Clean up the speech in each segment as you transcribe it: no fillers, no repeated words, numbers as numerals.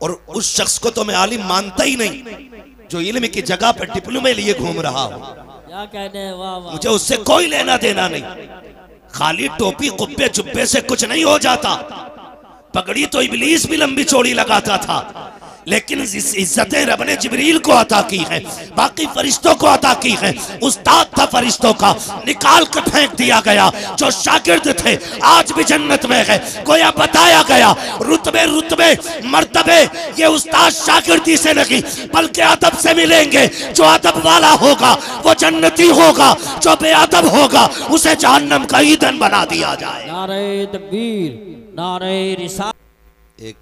और उस शख्स को तो मैं आलिम मानता ही नहीं जो इल्म की जगह पर डिप्लोमे लिए घूम रहा हो। क्या कहने हैं, वाह वाह। मुझे उससे कोई लेना देना नहीं। खाली टोपी कुब्बे जुब्बे से कुछ नहीं हो जाता। पगड़ी तो इब्लीस भी लंबी चौड़ी लगाता था, लेकिन इज्जतें रब ने जिब्रील को अता की है, बाकी फरिश्तों को अता की है। उस्ताद था फरिश्तों का, निकाल कर फेंक दिया गया। जो शागिर्द थे आज भी जन्नत में है। गोया बताया गया रुतबे रुतबे मर्तबे ये उस्ताद शागिर्दी से नहीं बल्कि अदब से मिलेंगे। जो अदब वाला होगा वो जन्नती होगा, जो बेअदब होगा उसे जहन्नम का ईंधन बना दिया जाए। नारे तकबीर, नारे रिसालत। एक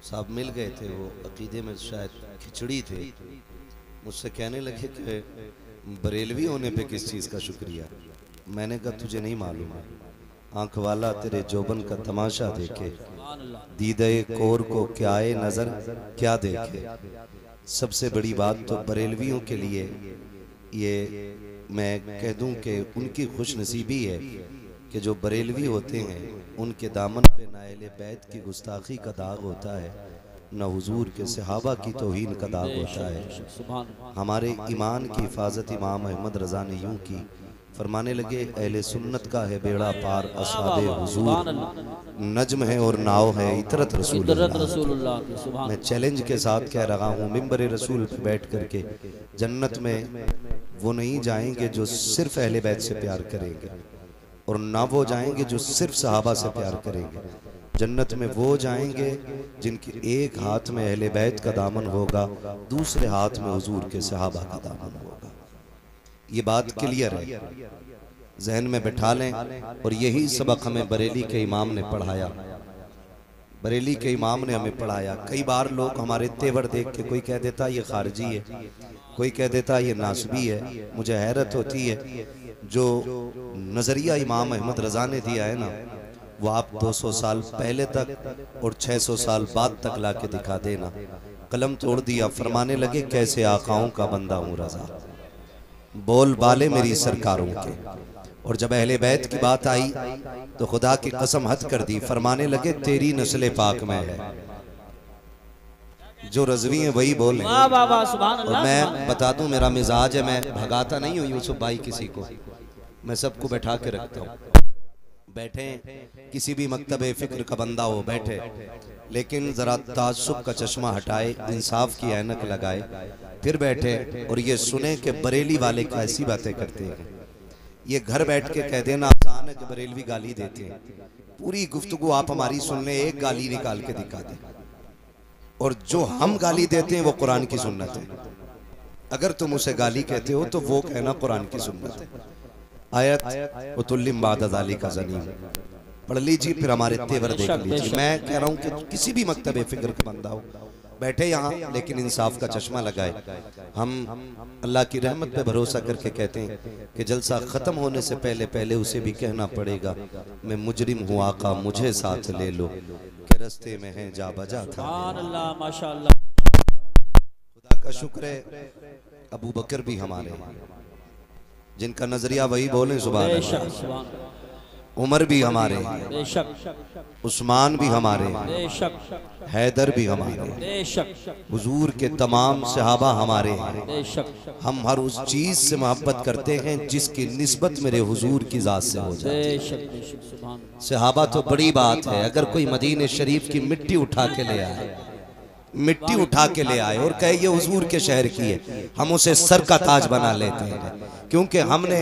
साहब मिल गए थे, वो अकीदे में शायद खिचड़ी थे। मुझसे कहने लगे कि बरेलवी होने पे किस चीज़ का शुक्रिया। मैंने कहा तुझे नहीं मालूम है, आंख वाला तेरे जोबन का तमाशा देखे, दीदे कोर को क्या आए नजर क्या देखे। सबसे बड़ी बात तो बरेलवियों के लिए ये मैं कह दूं कि उनकी खुश नसीबी है कि जो बरेलवी होते हैं उनके दामन पे ना अहले बैत की गुस्ताखी का दाग होता है, न हुजूर के सहाबा की तौहीन का दाग होता है। हमारे ईमान की हिफाजत इमाम अहमद रज़ा ने यूं की, फरमाने लगे अहले सुन्नत का है बेड़ा पार असहाबे हुजूर, नज्म है और नाव है इतरत रसूलुल्लाह। मैं चैलेंज के साथ कह रहा हूँ, मिंबर रसूल पे बैठ करके जन्नत में वो नहीं जाएंगे जो सिर्फ अहले बैत से प्यार करेंगे, और ना वो जाएंगे जो सिर्फ सहाबा से प्यार करेंगे। जन्नत में वो जाएंगे जिनके एक हाथ में अहले बैत का दामन होगा, दूसरे हाथ में हुजूर के सहाबा का दामन होगा। ये बात क्लियर है, जहन में बैठा लें। और यही सबक हमें बरेली के इमाम ने पढ़ाया। बरेली के इमाम ने हमें पढ़ाया। कई बार लोग हमारे तेवर देख के कोई कह देता ये खारजी है, कोई कह देता ये नासबी है। मुझे हैरत होती है जो नज़रिया इमाम अहमद रज़ा ने दिया है ना, वो आप 200 साल पहले तक और 600 साल बाद तक ला के दिखा देना। कलम तोड़ दिया, फरमाने लगे कैसे आकाओं का बंदा हूँ रज़ा, बोल बाले मेरी सरकारों के। और जब अहले बैत की बात आई तो खुदा की कसम हद कर दी, फरमाने लगे तेरी नस्ल पाक में है, जो रजवी है वही बोले। और मैं बता दूं मेरा मिजाज है, मैं भगाता नहीं हूँ यूसुफ भाई किसी को, मैं सबको बैठा के रखता हूँ। बैठे किसी भी मकतबे फिक्र का बंदा हो बैठे, लेकिन जरा ताज्जुब का चश्मा हटाए, इंसाफ की ऐनक लगाए, फिर बैठे और ये सुने कि बरेली वाले कैसी बातें करते हैं। ये घर बैठ के कह देना आसान है कि बरेलवी गाली देते हैं। पूरी गुफ्तगू आप हमारी सुन लें, एक गाली निकाल के दिखा दें, और जो हम गाली देते हैं वो कुरान की सुन्नत है। अगर तुम उसे गाली कहते हो तो वो कहना कुरान की सुन्नत है। आयत उतुल्लिम बाद ज़ालिका ज़नीम पढ़ लीजिए, फिर हमारे तेवर देख लीजिए। मैं कह रहा हूँ कि किसी भी मकतबे फिक्र का बंदा हो बैठे यहाँ, लेकिन इंसाफ का चश्मा लगाए। हम अल्लाह की रहमत पे भरोसा करके कहते हैं कि जलसा ख़त्म होने से पहले पहले उसे भी कहना पड़ेगा मैं मुजरिम हूँ आका मुझे साथ ले लो, के रस्ते में है जा बजा था। माशाअल्लाह। खुदा का शुक्र है अबू बकर भी हमारे जिनका नजरिया वही बोले सुभान अल्लाह। उमर भी हमारे, उस्मान भी हमारे, हैदर भी हमारे, हुजूर के तमाम सहाबा हमारे हैं। हम हर उस चीज से मोहब्बत करते हैं जिसकी निस्बत मेरे हुजूर की जात से हो जाए। सहाबा तो बड़ी बात है। अगर कोई मदीने शरीफ की मिट्टी उठा के ले आए, मिट्टी उठा के ले आए और कहे ये हुजूर के शहर की है, हम उसे सर का ताज बना लेते हैं, क्योंकि हमने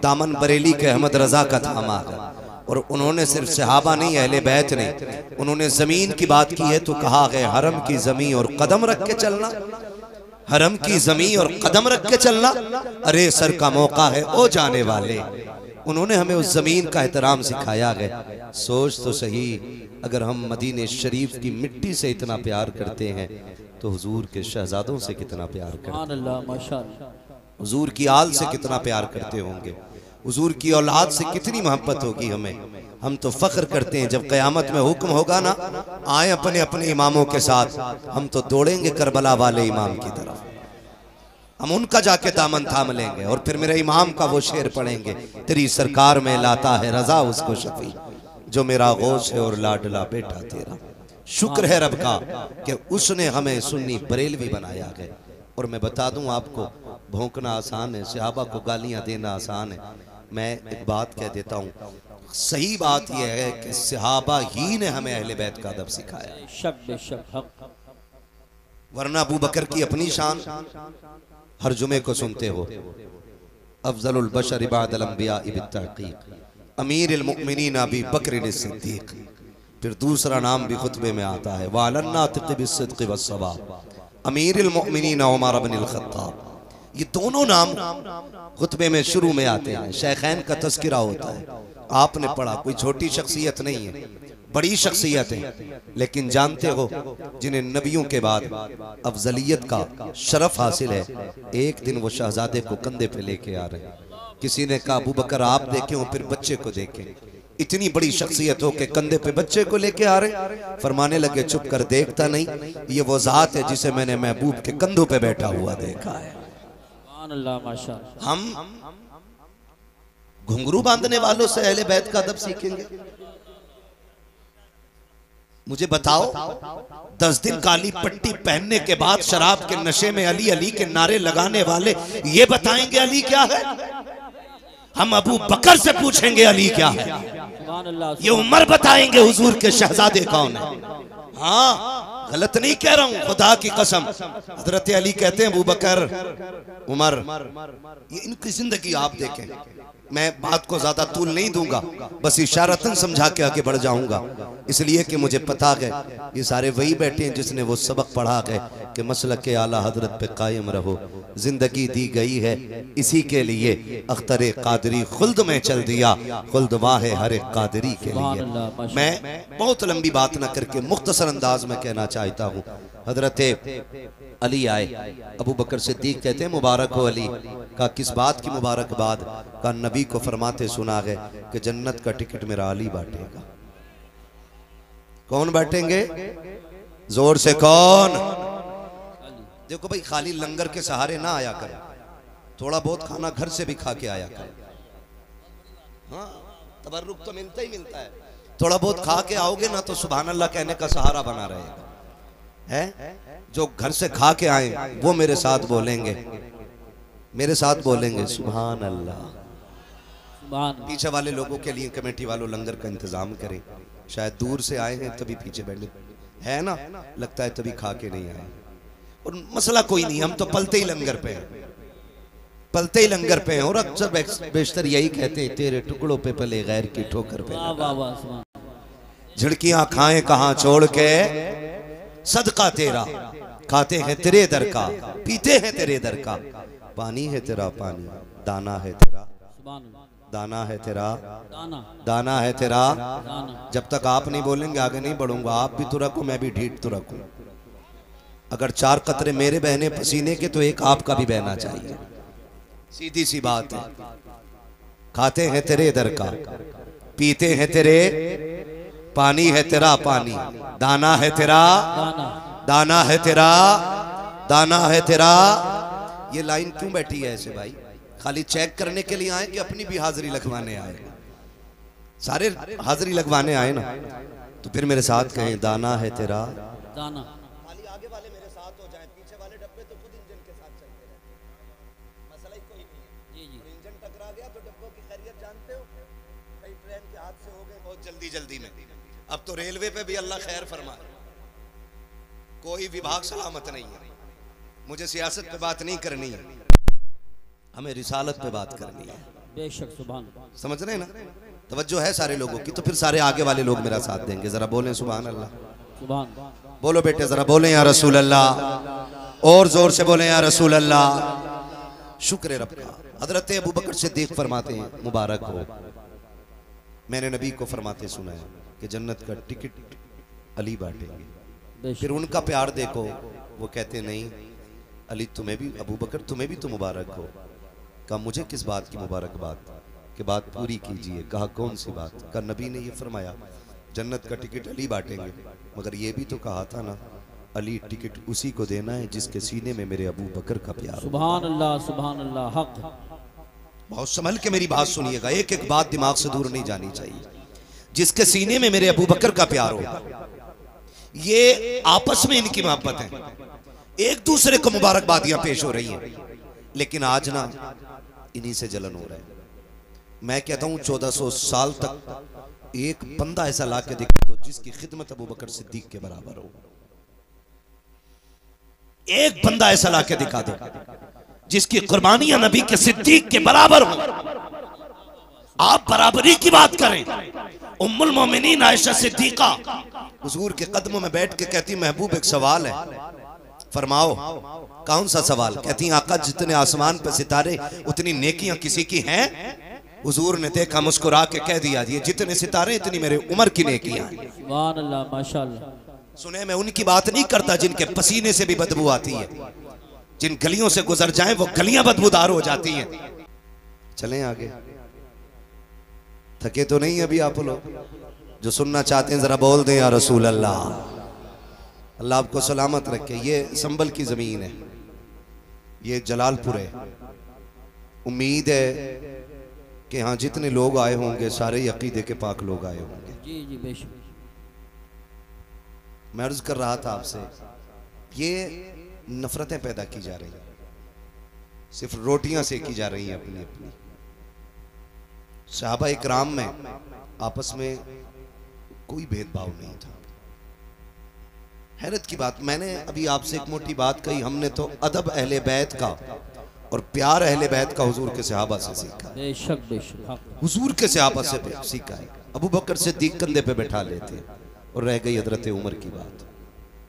दामन बरेली के अहमद रजा का थामा है। और उन्होंने सिर्फ सहाबा नहीं, अहले बैत नहीं, उन्होंने जमीन की बात की है तो कहा गया हरम की जमीन और कदम रख के चलना, हरम की जमीन और कदम रख के चलना, अरे सर का मौका है ओ जाने वाले। उन्होंने हमें उस जमीन का एहतराम सिखाया गया। सोच तो सही, अगर हम मदीने शरीफ की मिट्टी से इतना प्यार करते हैं तो हुजूर के शहजादों से कितना प्यार करते हैं, हुजूर की आल से कितना प्यार करते होंगे, हुजूर की औलाद से कितनी मोहब्बत होगी हमें। हम तो फख्र करते हैं जब क़यामत में हुक्म होगा ना आए अपने अपने इमामों के साथ, हम तो दौड़ेंगे करबला वाले इमाम की तरफ, हम उनका जाके दामन थाम लेंगे और फिर मेरे इमाम का वो शेर पढ़ेंगे, तेरी सरकार में लाता है रजा उसको शफी जो मेरा गौस है और लाडला बेटा तेरा। शुक्र है रब का कि उसने हमें सुन्नी बरेलवी बनाया है। और मैं बता दूं आपको, भौंकना आसान है, सहाबा को गालियां देना आसान है। मैं एक बात कह देता हूं, सही बात यह है कि सहाबा ही ने हमें अहले बैत का अदब सिखाया, बेशक हक। वरना अबू बकर की अपनी शान हर जुमे को सुनते हो, अफजलुल बशर इबादल अंबिया बित्तहकीक अमीरुल मुमिनीन अबी बकर सिद्दीक। फिर दूसरा नाम भी खुतबे में आता है, वालन्नातिक़ बिस्सिद्क़ि वस्सवाब अमीरुल मुमिनीन उमर इब्नुल खत्ताब। ये दोनों नाम खुतबे में शुरू में आते हैं, शेखैन का तज़किरा होता है। आपने पढ़ा, कोई छोटी शख्सियत नहीं है, बड़ी शख्सियत है, लेकिन जानते हो जिन्हें नबियों के बाद अफजलियत का शरफ हासिल है। एक दिन वो शहजादे को कंधे पे लेके आ रहे हैं। किसी ने कहा अबू बकर आप देखें और फिर बच्चे को देखें, इतनी बड़ी शख्सियत हो के कंधे पे बच्चे को लेके आ रहे। फरमाने लगे चुप कर, देखता नहीं, ये वो जात है जिसे मैंने महबूब के कंधों पे बैठा हुआ देखा है। हम घुंघरू बांधने वालों से अहले बैत का अदब सीखेंगे? मुझे बताओ, 10 दिन काली पट्टी पहनने के बाद शराब के नशे में अली अली के नारे लगाने वाले ये बताएंगे अली क्या है? हम अबू बकर से पूछेंगे अली क्या है? ये उमर बताएंगे हुजूर के शहजादे कौन है? हाँ, गलत नहीं कह रहा हूं, खुदा की कसम। हजरत अली कहते हैं अबू बकर, उमर, ये इनकी जिंदगी आप देखें। मैं बात को ज्यादा तूल नहीं दूंगा, बस इशारतन समझा के आगे बढ़ जाऊंगा, इसलिए कि मुझे पता है ये सारे वही बैठे हैं जिसने वो सबक पढ़ा है कि मसलक के आला हजरत पे कायम रहो। जिंदगी दी गई है इसी के लिए, अख्तर कादरी खुल्द में चल दिया, खुल्द वाह हर एक कादरी के लिए। मैं बहुत लंबी बात न करके मुख्तसर अंदाज में कहना चाहता हूँ। हजरत अली आए, अबू बकर सिद्दीक कहते हैं मुबारक हो अली। का किस बात की मुबारकबाद? का नबी को फरमाते सुना है कि जन्नत का टिकट मेरा अली बांटेगा। कौन बांटेंगे? जोर से कौन? देखो भाई, खाली लंगर के सहारे ना आया कर, थोड़ा बहुत खाना घर से भी खा के आया कर। हाँ, तबर्रुक तो मिलता ही मिलता है। थोड़ा बहुत खा के आओगे ना तो सुभान अल्लाह कहने का सहारा बना रहेगा। है जो घर से खा के आए वो मेरे साथ बोलेंगे, मेरे साथ बोलेंगे सुभान अल्लाह। पीछे वाले लोगों के लिए कमेटी वालों लंगर का इंतजाम करें, शायद दूर से आए हैं तभी पीछे बैठे है ना, लगता है तभी खा के नहीं आए। और मसला कोई नहीं, हम तो पलते ही लंगर पे हैं, पलते ही लंगर पे हैं। और अक्सर बेशतर यही कहते हैं, तेरे टुकड़ों पे पले गैर की ठोकर पे, झिड़कियां खाएं कहां छोड़ के, सदका तेरा खाते हैं तेरे दर का, पीते हैं तेरे दर का, पानी है तेरा पानी, दाना है तेरा, दाना है तेरा, दाना है तेरा। जब तक आप नहीं बोलेंगे आगे नहीं बढ़ूंगा। आप भी तो रखो, मैं भी ढीठ तो रखूं। अगर 4 कतरे मेरे बहने पसीने के तो एक आपका भी बहना चाहिए, सीधी सी बात है। खाते हैं तेरे दर का, पीते हैं तेरे, पानी है तेरा पानी, दाना है तेरा, दाना है तेरा, दाना है तेरा। ये लाइन क्यों बैठी है ऐसे भाई? खाली चेक करने के लिए आए कि अपनी भी हाजिरी लगवाने आए? सारे हाजिरी लगवाने आए ना, तो फिर मेरे साथ कहें दाना है तेरा, दाना। खाली आगे वाले मेरे साथ हो जाएं, पीछे वाले डब्बे तो खुद इंजन के साथ चलते रहते हैं, मसला ही कोई नहीं है। जी जी। और इंजन टकरा गया तो डब्बों की खैरियत जानते हो, कई ट्रेन के हादसे हो गए बहुत जल्दी में। अब तो रेलवे पे भी अल्लाह खैर फरमाए, कोई विभाग सलामत नहीं है। मुझे सियासत पे बात नहीं करनी है, हमें रिसालत पे बात करनी है। बेशक, सुभान। समझ रहे ना? तवज्जो है सारे लोगों की, तो फिर सारे आगे वाले लोग मेरा साथ देंगे। जरा बोलें सुभान अल्लाह, सुभान। बोलो बेटे, जरा बोलें या रसूल अल्लाह, और जोर से बोलें या रसूल अल्लाह। शुक्र रब का। हजरत अबू बकर सिद्दीक फरमाते हैं मुबारक हो, मैंने नबी को फरमाते सुना है कि जन्नत का टिकट अली बांटेंगे। फिर उनका प्यार देखो, वो कहते नहीं अली तुम्हें भी, अबू बकर तुम्हें भी तो मुबारक हो। कहा मुझे किस बात की मुबारकबाद? कि बात पूरी कीजिए। कहा कौन सी बात? कहा नबी ने ये फरमाया जन्नत का टिकट अली बांटेंगे, मगर ये भी तो कहा था ना अली टिकट उसी को देना है जिसके सीने में मेरे अबू बकर का प्यार। सुभान अल्लाह, सुभान अल्लाह, हक। बहुत संभल के मेरी बात सुनिएगा, एक एक बात दिमाग से दूर नहीं जानी चाहिए। जिसके सीने में मेरे अबू बकर का प्यार हो, ये आपस में इनकी मोहब्बत है, एक दूसरे को मुबारकबादियां पेश हो रही हैं। लेकिन आज ना इन्हीं से जलन हो रहा है। मैं कहता हूं 1400 साल तक एक बंदा ऐसा ला के दिखा दो जिसकी खिदमत अबू बकर सिद्दीक के बराबर हो। एक बंदा ऐसा ला के दिखा दो जिसकी कुर्बानियां नबी के सिद्दीक के बराबर हो। आप बराबरी की बात करें। उम्मुल मोमिनीन आयशा सिद्दीका हुजूर के कदमों में बैठ के कहती, महबूब एक सवाल है, फरमाओ। कौन सा सवाल? कहती, आका जितने आसमान पे सितारे उतनी नेकियां किसी की हैं? हुजूर ने देखा, मुस्कुरा के कह दिया, ये जितने सितारे इतनी मेरे उम्र की नेकियां हैं। सुभान अल्लाह, माशाअल्लाह। सुने, मैं उनकी बात नहीं करता जिनके पसीने से भी बदबू आती है, जिन गलियों से गुजर जाएं वो गलियां बदबूदार हो जाती हैं। चलें आगे। थके तो नहीं अभी आप लोग? जो सुनना चाहते हैं जरा बोल दें या रसूल अल्लाह। अल्लाह आपको सलामत रखे। ये संभल की जमीन है, ये जलालपुर है। उम्मीद है कि हाँ जितने लोग आए होंगे सारे अकीदे के पाक लोग आए होंगे। जी जी बेशक। मैं अर्ज कर रहा था आपसे, ये नफरतें पैदा की जा रही हैं, सिर्फ रोटियां सेकी जा रही हैं अपनी अपनी। सहाबा इकराम में आपस में कोई भेदभाव नहीं था। हैरत की बात, मैंने अभी आपसे एक मोटी बात कही, हमने तो अदब अहले बैत का और प्यार अहले बैत का हुजूर के सहाबा से सीखा। बेशक बेशक, हुजूर के सहाबा से सीखा है। अबू बकर सिद्दीक कंधे पे बैठा लेते और रह गई हजरत उमर की बात।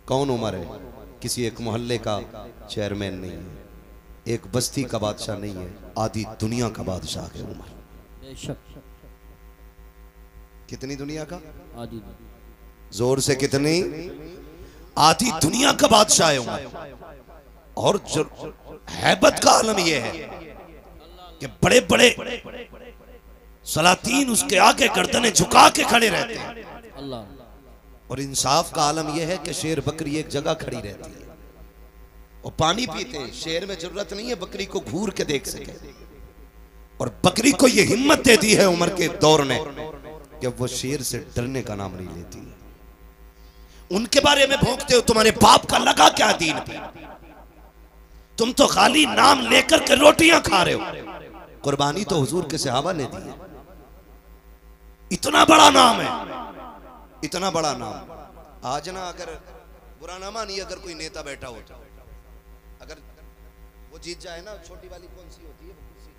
कौन उमर है? किसी एक मोहल्ले का चेयरमैन नहीं है, एक बस्ती का बादशाह नहीं है, आधी दुनिया का बादशाह है उमर। बेशक। कितनी दुनिया का? आधी। जोर से कितनी? आधी दुनिया का बादशाह है उमर। और जो हैबत का आलम यह है कि बड़े बड़े सलातीन उसके आगे गर्दनें झुका के खड़े रहते हैं। अल्लाह। और इंसाफ का आलम यह है कि शेर बकरी एक जगह खड़ी रहती है और पानी पीते हैं। शेर में जरूरत नहीं है बकरी को घूर के देख सके, और बकरी को यह हिम्मत दे दी है उमर के दौर ने कि वो शेर से डरने का नाम नहीं लेती। उनके बारे में भौंकते हो, तुम्हारे बाप का लगा क्या दीन पे? तुम तो खाली नाम लेकर के रोटियां खा रहे हो। कुर्बानी तो हुजूर के सहाबा ने दी है। इतना बड़ा नाम है, इतना बड़ा नाम। आज ना अगर बुरा ना मानिए, अगर कोई नेता बैठा होता, अगर वो जीत जाए ना, छोटी वाली कौन सी होती है कुर्सी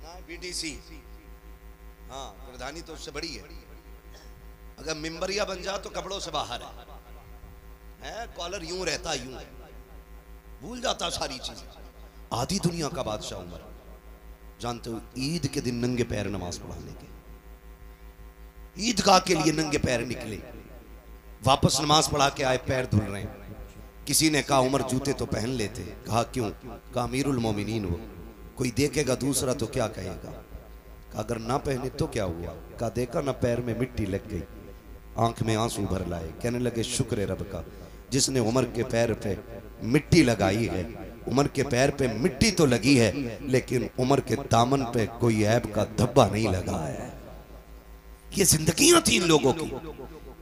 ना, बीडीसी, हाँ प्रधानी तो उससे बड़ी है। अगर मिंबरिया बन जा तो कपड़ों से बाहर है, कॉलर यूं रहता, यूं भूल जाता सारी चीज। आधी दुनिया का बादशाह उमर। जानते हो ईद के दिन नंगे पैर नमाज पढ़ाने के, ईदगाह के लिए नंगे पैर निकले, वापस नमाज पढ़ा के आए, पैर धुल रहे हैं। किसी ने कहा उमर जूते तो पहन लेते। कहा क्यों? कहा अमीरुल मोमिनीन हो, कोई देखेगा दूसरा तो क्या कहेगा। कहा अगर ना पहने तो क्या हुआ? कहा देखा ना पैर में मिट्टी लग गई, आंख में आंसू भर लाए। कहने लगे शुक्र है रब का जिसने उमर के पैर पे मिट्टी लगाई है। उमर के पैर पे मिट्टी तो लगी है लेकिन उमर के दामन पे कोई ऐब का धब्बा नहीं लगा है। ये जिंदगियां थी इन लोगों की।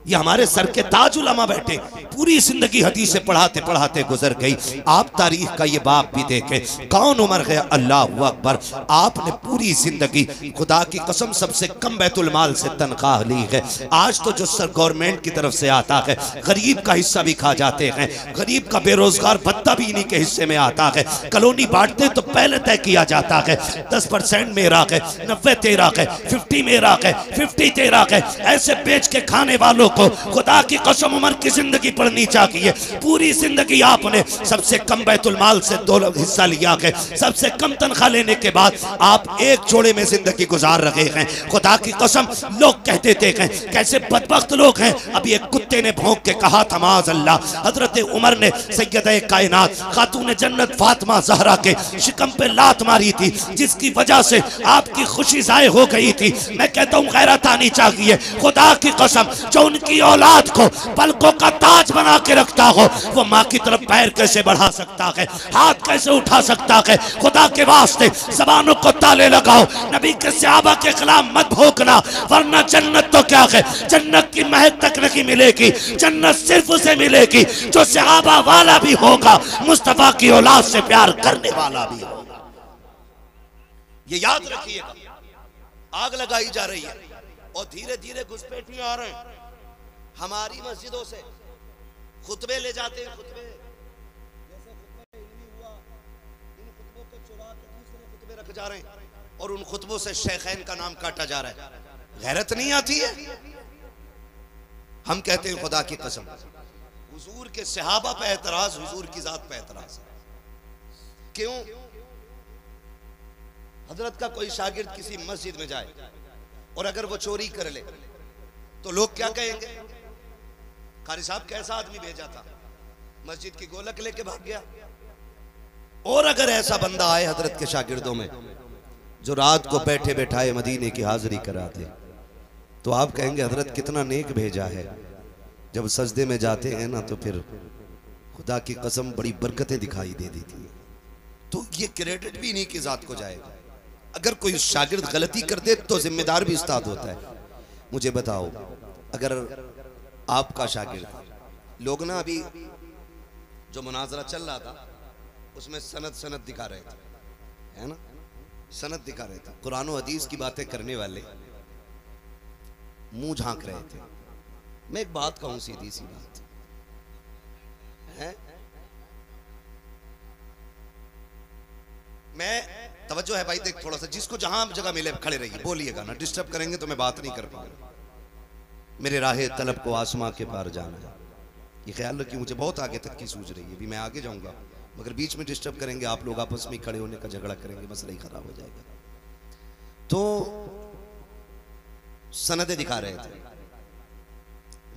ये हमारे सर के ताज उलमा बैठे, पूरी जिंदगी हदीसें पढ़ाते पढ़ाते गुजर गई। आप तारीख का ये बाप भी देखे, कौन उमर है? अल्लाह अकबर। आपने पूरी जिंदगी खुदा की कसम सबसे कम बैतुल माल से तनख्वाह ली है। आज तो जो सर गवर्नमेंट की तरफ से आता है, गरीब का हिस्सा भी खा जाते हैं। गरीब का बेरोजगार भत्ता भी इन्हीं के हिस्से में आता है। कॉलोनी बांटते तो पहले तय किया जाता है 10% मेरा है, 90 तेरा है, 50 मेरा है, 50 तेरा है। ऐसे बेच के खाने वालों को खुदा की कसम उमर की जिंदगी पढ़नी चाहिए। पूरी जिंदगी आपने सबसे कम बैतुल माल से 2 हिस्सा लिया है। सबसे कम तनख्वाह लेने के बाद आप एक जोड़े में जिंदगी गुजार रहे हैं। खुदा की कसम लोग कहते थे कैसे बदबख्त लोग हैं। अभी एक कुत्ते ने भौंक के कहा था माज़ अल्लाह, हजरत उमर ने सैयदे कायनात खातून जन्नत फातिमा ज़हरा के शिकम पे लात मारी थी, जिसकी वजह से आपकी खुशी ज़ाय हो गई थी। मैं कहता हूँ गैरत आनी चाहिए। खुदा की कसम जो उनकी औलाद को पलकों का ताज बना के रखता हो, वो माँ की तरफ पैर कैसे बढ़ा सकता है, हाथ कैसे उठा सकता है। खुदा के वास्ते ज़बानों को ताले लगाओ, नबी के सहाबा के खिलाफ मत भोंकना, वरना जन्नत तो क्या है, जन्नत की महक तक नहीं मिलेगी। जन्नत सिर्फ उसे मिलेगी जो सहाबा वाला भी होगा, मुस्तफा की औलाद से प्यार करने वाला भी होगा। ये याद रखिएगा। आग लगाई जा रही है और धीरे धीरे घुसपैठिए आ रहे हैं। हमारी मस्जिदों से खुतबे ले जाते हैं, खुतबे जैसे खुतबा इल्मी हुआ, इन खुतबों को चुरा के दूसरे खुतबे रख जा रहे हैं और उन खुतबों से शेखैन का नाम काटा जा रहा है। गैरत नहीं आती है? हम कहते हैं खुदा की कसम, हुजूर के सहाबा पे एतराज, हुजूर की जात पे एतराज। क्यों? हजरत का कोई शागिर्द किसी मस्जिद में जाए और अगर वो चोरी कर ले तो लोग क्या कहेंगे? कारी साहब कैसा आदमी भेजा था, मस्जिद की गोलक लेके भाग गया। और अगर ऐसा बंदा आए हजरत के शागिर्दों में जो रात को बैठे बैठाए मदीने की हाजिरी कराते, तो आप कहेंगे हजरत कितना नेक भेजा है। जब सजदे में जाते हैं ना तो फिर खुदा की कसम बड़ी बरकतें दिखाई दे देती है। तो ये क्रेडिट भी इन्हीं की जात को जाएगा। अगर कोई शागिर्द गलती कर दे तो जिम्मेदार भी उस्ताद होता है। मुझे बताओ, अगर आपका शागिर्द, लोग ना अभी जो मुनाजरा चल रहा था उसमें सनद दिखा रहे थे, है ना, सनद दिखा रहे थे। कुरान और हदीस की बातें करने वाले मुंह झांक रहे थे। मैं एक बात कहूं, सीधी सी बात है, मैं तवज्जो है भाई, देख थोड़ा सा, जिसको जहां जगह मिले खड़े रहिए, बोलिएगा ना, डिस्टर्ब करेंगे तो मैं बात नहीं कर पाऊंगा। मेरे राहे तलब को आसमां के पार जाना है, ये ख्याल रखिए। मुझे बहुत आगे तक की सूझ रही है, भी मैं आगे जाऊंगा, मगर बीच में डिस्टर्ब करेंगे, आप लोग आपस में खड़े होने का झगड़ा करेंगे, मसला ही खराब हो जाएगा। तो सनदें दिखा रहे थे,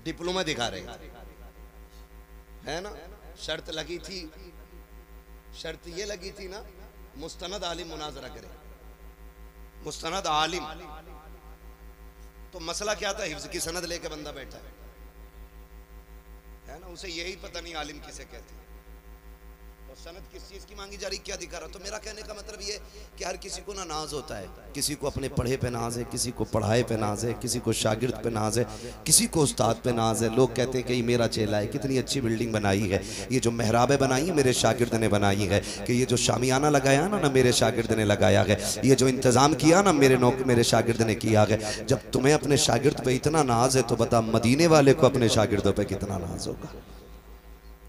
डिप्लोमा दिखा रहे थे, है ना। शर्त लगी थी, शर्त ये लगी थी ना, मुस्तनद आलिम मुनाजरा करे, मुस्तनद आलिम। तो मसला क्या था? हिफ्ज की सनद लेके बंदा बैठा है ना, उसे यही पता नहीं आलिम किसे कहते हैं। और सनद किस चीज की मांगी जा रही, क्या दिखा रहा। तो मेरा कहने का मतलब ये कि हर किसी को ना नाज होता है, किसी को अपने पढ़े पे नाज है, किसी को पढ़ाए पे नाज है, किसी को शागिर्द पे नाज है, किसी को उस्ताद पे नाज है। लोग कहते हैं कि ये मेरा चेला है, कितनी अच्छी बिल्डिंग बनाई है, ये जो मेहराबें बनाई है मेरे शागिर्द ने बनाई है, कि ये जो शामियाना लगाया ना मेरे शागिर्द ने लगाया है, ये जो इंतजाम किया ना मेरे शागिर्द ने किया है। जब तुम्हें अपने शागिर्द पे इतना नाज है तो बता मदीने वाले को अपने शागिर्दों पे कितना नाज होगा,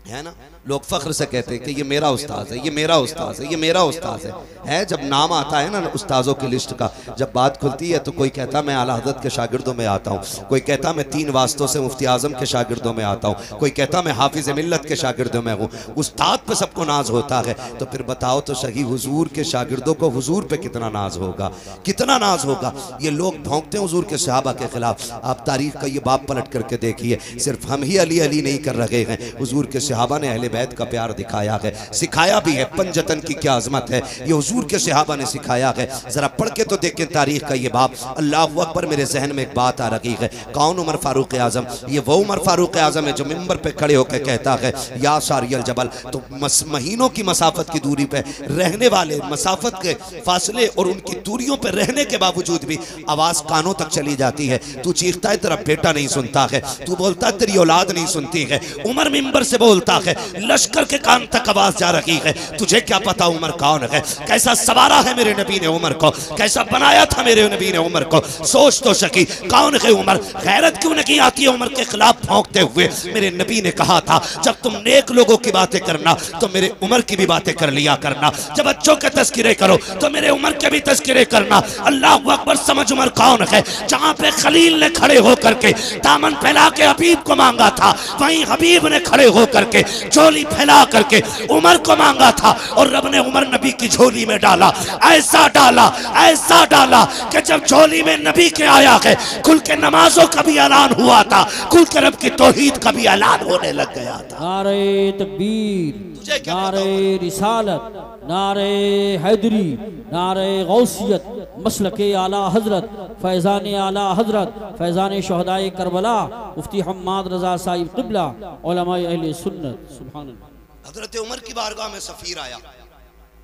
है ना। लोग फख्र से कहते हैं कि ये मेरा उस्ताद है, ये मेरा उस्ताद है, ये मेरा उस्ताद है। जब नाम आता है ना उस्तादों की लिस्ट का, जब बात खुलती है तो कोई कहता मैं आला हज़रत के शागिर्दों में आता हूँ, कोई कहता मैं 3 वास्तों से मुफ्ती आज़म के शागिर्दों में आता हूँ, कोई कहता मैं हाफिज़ मिल्लत के शागिर्दों में हूँ। उस्ताद पे सबको नाज होता है, तो फिर बताओ तो सही हुजूर के शागिर्दों को हुजूर पे कितना नाज होगा, कितना नाज होगा। ये लोग भौंकते हैं हुजूर के सहाबा के खिलाफ। आप तारीख का ये बाब पलट करके देखिए, सिर्फ हम ही अली अली नहीं कर रहे हैं, हुजूर के सहाबा ने अहले बैत का प्यार दिखाया है, सिखाया भी है। पंजतन की क्या अजमत है, ये हुजूर के सहाबा ने सिखाया है। जरा पढ़ के तो देखें तारीख का ये बाब। अल्लाहु अकबर, मेरे जहन में एक बात आ रही है, कौन उमर फारूक आजम? ये वो उमर फारूक आजम है जो मिंबर पे खड़े होकर कहता है या सारियल जबल। तो महीनों की मसाफत की दूरी पे रहने वाले, मसाफत के फासले और उनकी दूरियों पे रहने के बावजूद भी आवाज कानों तक चली जाती है। तू चीखता है तेरा बेटा नहीं सुनता है, तू बोलता है तेरी औलाद नहीं सुनती है। उमर मिंबर से बोलता है, लश्कर के कान तक आवाज जा रही है। तुझे क्या पता उमर कौन है, कैसा सवारा है मेरे नबी ने उमर को, कैसा बनाया था मेरे नबी ने उमर को। सोच तो सकी कौन है उमर। गैरत क्यों नहीं आती उमर के खिलाफ भौंकते हुए। मेरे नबी ने कहा था जब तुम नेक लोगों की बातें करना तो मेरे उमर की भी बातें कर लिया करना, जब बच्चों के तस्किरे करो तो मेरे उमर के भी तस्किरे करना। अल्लाह अकबर, समझ उमर कौन है। जहां पे खलील ने खड़े होकर के दामन फैला के हबीब को मांगा था, वहीं हबीब ने खड़े होकर के झोली फैला करके उमर को मांगा था, और रब ने उमर नबी की झोली में डाला। ऐसा डाला कि जब झोली में नबी के आया है, खुल के नमाजों का भी ऐलान हुआ था, खुल के रब की तौहीद का भी ऐलान होने लग गया था। नारे तकबीर, नारे रिसालत, नारे हैदरी, नारे गौसियत, मसलक आला हजरत फैज़ान आला हजरत फैज़ान शहदाए करबला मुफ्ती हम्माद रजा साहिब क़िबला उलमाए अहले सुन्नत। सुभान अल्लाह। हजरत उमर की बारगाह में सफीर आया।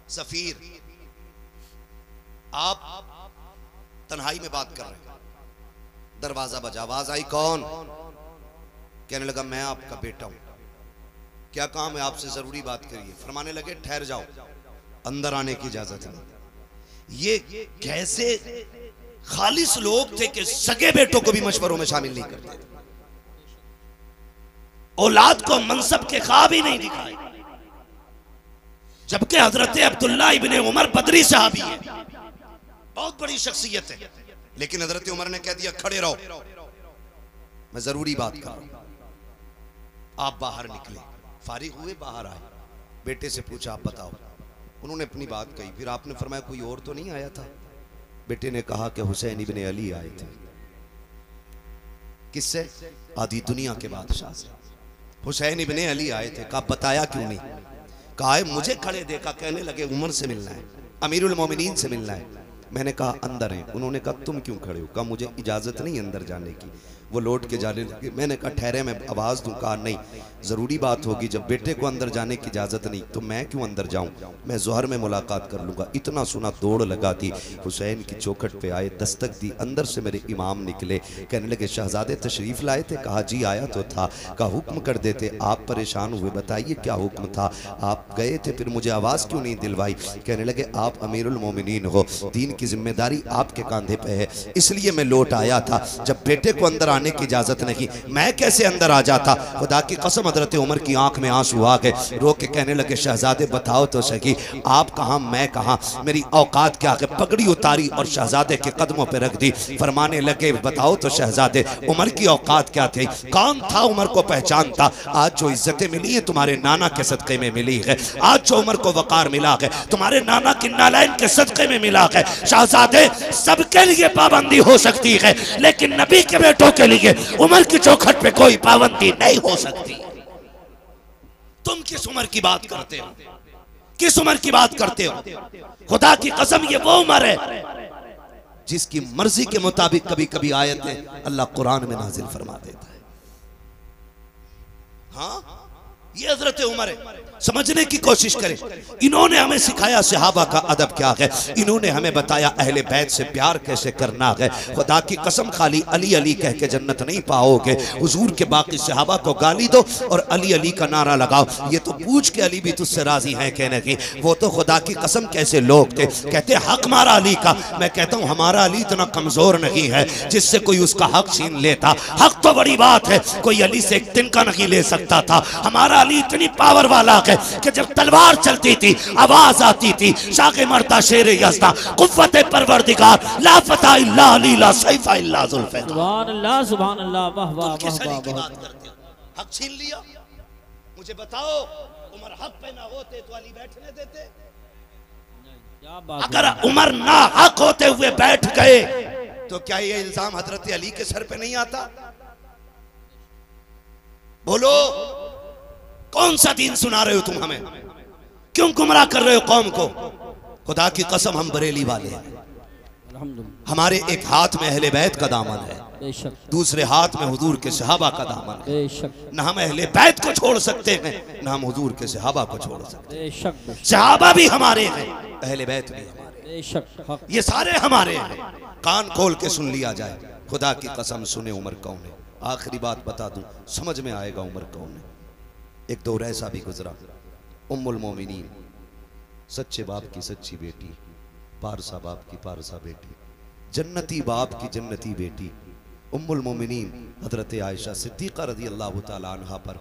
सफीर, आप तन्हाई में बात कर रहे हैं, दरवाजा बजा, आवाज आई, कौन? कहने लगा मैं आपका बेटा हूं, क्या काम है आपसे? जरूरी बात करिए। फरमाने लगे ठहर जाओ, अंदर आने की इजाजत नहीं। ये कैसे खालिस लोग थे कि सगे बेटों को भी मशवरों में शामिल नहीं करते थे, औलाद को मनसब के ख्वाब ही नहीं दिखाए। जबकि हजरत अब्दुल्ला इब्ने उमर बदरी साहबी है, बहुत बड़ी शख्सियत है, लेकिन हजरत उमर ने कह दिया खड़े रहो, मैं जरूरी बात कर रहा हूं। आप बाहर निकले, फारिग हुए, बाहर आए, बेटे से पूछा आप बताओ। उन्होंने अपनी बात कही। फिर आपने फरमाया कोई और तो नहीं आया था? बेटे ने कहा कि हुसैन इब्ने अली आए थे। किससे? आधी दुनिया के बादशाह से। हुसैन इब्ने अली आए थे। कहा बताया क्यों नहीं? कहा है मुझे खड़े देखा, कहने लगे उमर से मिलना है, अमीरुल मोमिनीन से मिलना है। मैंने कहा अंदर है। उन्होंने कहा तुम क्यों खड़े हो? कहा मुझे इजाजत नहीं अंदर जाने की। वो लौट के जाने लगे। मैंने कहा ठहरे, मैं आवाज दूं। कहा नहीं, जरूरी बात होगी, जब बेटे को अंदर जाने की इजाजत नहीं तो मैं क्यों अंदर जाऊं, मैं जोहर में मुलाकात कर लूंगा। इतना सुना दौड़ लगा दी, हुसैन की चौखट पे आए, दस्तक दी, अंदर से मेरे इमाम निकले। कहने लगे शहजादे तशरीफ लाए थे? कहा जी आया तो था। कहा हुक्म कर देते, आप परेशान हुए, बताइए क्या हुक्म था? आप गए थे, फिर मुझे आवाज क्यों नहीं दिलवाई? कहने लगे आप अमीरुल मोमिनीन हो, दीन की जिम्मेदारी आपके कांधे पे है, इसलिए मैं लौट आया था। जब बेटे को अंदर आने की इजाजत नहीं, मैं कैसे अंदर आ जाता? खुदा की कसम हजरत उमर की आंख में आंसू आ गए। रो के कहने लगे शहजादे बताओ तो सही, आप कहां मैं कहां, मेरी औकात क्या है? पगड़ी उतारी और शहजादे के कदमों पे रख दी। फरमाने लगे बताओ तो शहजादे उमर की औकात क्या थी? कौन था उमर को पहचानता? आज जो इज्जतें मिली है तुम्हारे नाना के सदक़े में मिली है, आज जो उमर को वकार मिला है तुम्हारे नाना की नालैन के सदक़े में मिला है। शहजादे सबके लिए पाबंदी हो सकती है, लेकिन नबी के बेटों के लिए उमर की चौखट पे कोई पाबंदी नहीं हो सकती। तुम किस उम्र की बात करते हो? किस उम्र की बात करते हो? खुदा की कसम ये वो उम्र है जिसकी मर्जी के मुताबिक कभी कभी आयतें अल्लाह कुरान में नाजिल फरमा देता है। हाँ, ये हजरत उमर है। समझने की कोशिश करें। इन्होंने हमें सिखाया सहाबा का अदब क्या है, इन्होंने हमें बताया अहले बैत से प्यार कैसे करना है। खुदा की कसम खाली अली अली कह के जन्नत नहीं पाओगे। हुजूर के बाकी सहाबा को गाली दो और अली अली का नारा लगाओ, ये तो पूछ के अली भी तुझसे राजी है कहने की। वो तो खुदा की कसम कैसे लोग थे, कहते हक हमारा अली का। मैं कहता हूँ हमारा अली इतना कमजोर नहीं है जिससे कोई उसका हक छीन लेता। हक तो बड़ी बात है, कोई अली से एक तिनका नहीं ले सकता था। हमारा अली इतनी पावर वाला कि जब तलवार चलती थी आवाज आती थी शाके मरता शेर यज़्दा कुव्वत परवरदिगार ला फता इल्ला अली ला सैफा इल्ला जुल्फ़े। सुभान अल्लाह सुभान अल्लाह, वाह वाह वाह वाह। हक छीन लिया। मुझे बताओ उमर हक पे ना होते तो अली बैठने देते? क्या बात। अगर उमर ना हक होते हुए बैठ गए तो क्या ये इल्जाम हजरत अली के सर पे नहीं आता? बोलो कौन सा दीन सुना रहे हो तुम हमें? क्यों गुमराह कर रहे हो कौम को? खुदा की कसम हम बरेली वाले हैं। हमारे एक हाथ में अहले बैत का दामन है, दूसरे हाथ में हुजूर के सहाबा का दामन है। न हम अहले बैत को छोड़ सकते हैं, न हम हुजूर के सहाबा को छोड़ सकते हैं। सहाबा भी हमारे हैं, अहले बैत भी हमारे, ये सारे हमारे हैं। कान खोल के सुन लिया जाए। खुदा की कसम सुने उमर कौन है। आखिरी बात बता दूं, समझ में आएगा उमर कौन है। एक दौर ऐसा भी गुजरा, उम्मुल मोमिनीन, सच्चे बाप की सच्ची बेटी, पारसा बाप की पारसा बेटी, जन्नती बाप की जन्नती बेटी, उम्मुल मोमिनीन हजरत आयशा सिद्दीक़ा रज़ी अल्लाह तआला अन्हा पर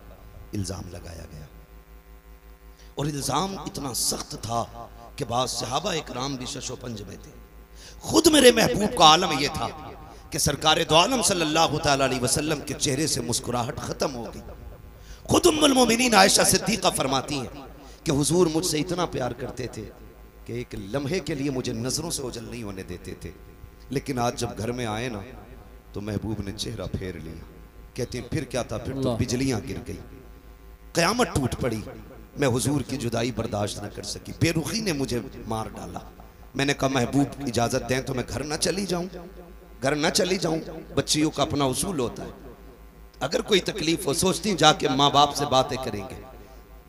इल्ज़ाम लगाया गया। और इल्ज़ाम इतना सख्त था कि बाद सहाबा इकराम भी शशोपंज में थे। खुद मेरे महबूब का आलम यह था कि सरकार दो आलम सल्लल्लाहु तआला अलैहि वसल्लम के चेहरे से मुस्कुराहट खत्म हो गई। खुद उम्मुल मोमिनीन आयशा सिद्दीक़ा फरमाती हैं कि हुजूर मुझसे इतना प्यार करते थे कि एक लम्हे के लिए मुझे नजरों से ओझल नहीं होने देते थे, लेकिन आज जब घर में आए ना तो महबूब ने चेहरा फेर लिया। कहते हैं फिर क्या था, फिर तो बिजलियां गिर गई, कयामत टूट पड़ी। मैं हुजूर की जुदाई बर्दाश्त न कर सकी, बेरुखी ने मुझे मार डाला। मैंने कहा महबूब इजाजत दें तो मैं घर ना चली जाऊं, घर ना चली जाऊं, बच्चियों का अपना उसूल होता है। अगर कोई तकलीफ हो सोचती जाके माँ बाप से बातें करेंगे,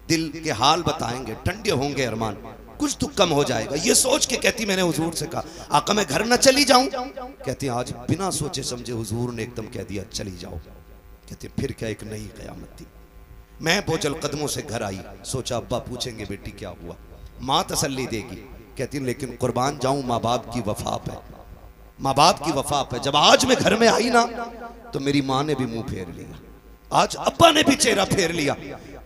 दिल के हाल बताएंगे, ठंडे होंगे अरमान, कुछ तो कम हो जाएगा। ये सोच के कहती मैंने हुजूर से कहा आका मैं घर ना चली जाऊं, कहती आज बिना सोचे समझे हुजूर ने एकदम कह दिया चली जाओ। कहती फिर क्या एक नई क़यामत थी। मैं बोझल कदमों से घर आई, सोचा अब्बा पूछेंगे बेटी क्या हुआ, माँ तसल्ली देगी। कहती लेकिन कुर्बान जाऊं माँ बाप की वफा पे, माँ बाप की वफा पे। जब आज मैं घर में आई ना तो मेरी माँ ने भी मुंह फेर लिया, आज अब्बा ने भी चेहरा फेर लिया,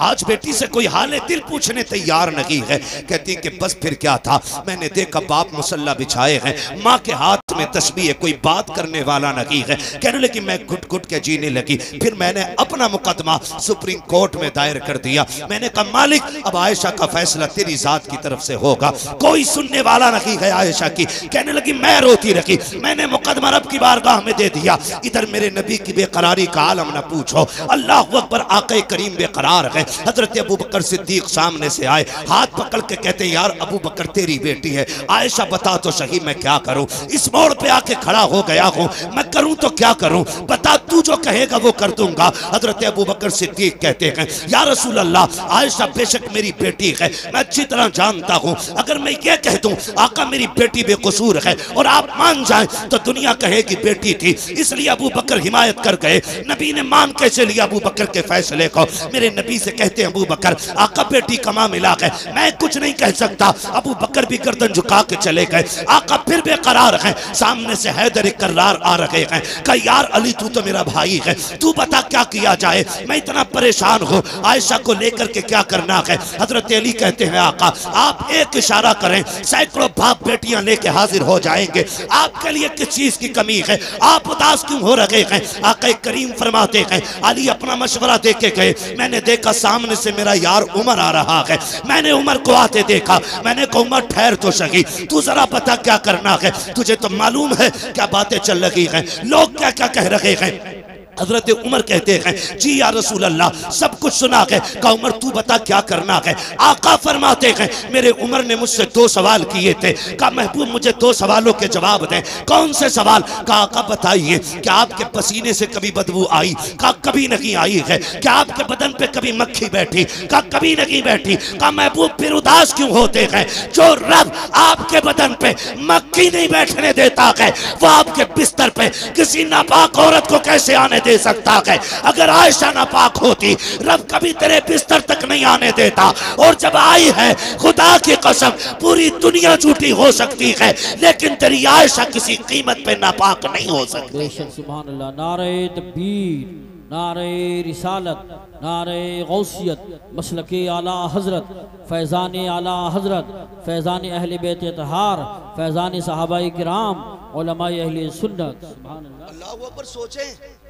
आज बेटी से कोई हाल दिल पूछने तैयार नहीं है। कहती कि बस फिर क्या था, मैंने देखा बाप मुसल्ला बिछाए हैं, माँ के हाथ में तस्बीह है, कोई बात करने वाला नहीं है। कहने लगी मैं घुट घुट के जीने लगी। फिर मैंने अपना मुकदमा सुप्रीम कोर्ट में दायर कर दिया। मैंने कहा मालिक अब आयशा का फैसला तेरी जात की तरफ से होगा, कोई सुनने वाला नहीं है आयशा की। कहने लगी मैं रोती रखी, मैंने मुकदमा रब की बारगाह में दे दिया। इधर मेरे नबी की बेकरारी का आलम न पूछो, अल्लाह अकबर, आका करीम बेकरार है। हजरत अबू बकर सिद्दीक सामने से आए, हाथ पकड़ के कहते यार अबू बकर तेरी बेटी है, आयशा बता तो सही मैं क्या करूं, इस मोड़ पे आके खड़ा हो गया हूं, मैं करूं तो क्या करूं, बता तू जो कहेगा वो कर दूंगा। हजरत अबू बकर सिद्दीक कहते हैं या रसूल अल्लाह, आयशा बेशक मेरी बेटी है, मैं अच्छी तरह जानता हूं, अगर मैं ये कह दूं आका मेरी बेटी बेकसूर है और आप मान जाएं तो दुनिया कहेगी बेटी थी। इसलिए अबू बकर हिमायत कर गए। नबी ने मान कैसे लिया अबू बकर के फैसले को। मेरे नबी से कहते हैं अबू बकर आका बेटी कमा मिला है, मैं कुछ नहीं कह सकता। अबू बकर भी गर्दन झुका के चले गए। आका फिर बेकरार हैं, सामने से हैदर कर्रार आ रहे हैं। कहा यार अली तू तो मेरा भाई है, तू बता क्या किया जाए, मैं इतना परेशान हूँ, आयशा को लेकर के क्या करना है। हजरत अली कहते हैं आका आप एक इशारा करें, सैकड़ों बाप बेटियां लेके हाजिर हो जाएंगे, आपके लिए किस चीज की कमी है, आप उदास क्यों हो रहे हैं। आका करीम फरमाते हैं अली अपना मशवरा दे के गए, मैंने देखा सामने से मेरा यार उमर आ रहा है, मैंने उमर को आते देखा, मैंने कहा उमर ठहर तो सही, तू जरा पता क्या करना है, तुझे तो मालूम है क्या बातें चल रही हैं, लोग क्या क्या कह रहे हैं। हजरत उमर कहते हैं जी या रसूल अल्लाह सब कुछ सुना है। कहा उमर तू बता क्या करना है। आका फरमाते हैं मेरे उमर ने मुझसे 2 सवाल किए थे, कहा महबूब मुझे 2 सवालों के जवाब दें। कौन से सवाल। कहा आका बताइए क्या आपके पसीने से कभी बदबू आई। कहा कभी नहीं आई है। क्या आपके बदन पे कभी मक्खी बैठी। कहा कभी नहीं बैठी। कहा महबूब फिर उदास क्यों होते हैं। जो रब आपके बदन पे मक्खी नहीं बैठने देता है वो आपके बिस्तर पे किसी नापाक औरत को कैसे आने दे सकता है। अगर आयशा नापाक होती रब कभी तेरे बिस्तर तक नहीं आने देता, और जब आई है खुदा की कसम पूरी दुनिया झूठी हो सकती है लेकिन तेरी आयशा किसी कीमत पे नापाक नहीं हो सकती। बेशक सुभान अल्लाह। नारे तकबीर, नारे रिसालत, नारे गौसियत, मसलके आला हजरत, फैज़ान आला हजरत, फैज़ान अहले बैत तहार, फैज़ान सहाबाए किराम, उलमाए अहले सुन्नत। सुभान अल्लाह। अल्लाह अकबर। सोचें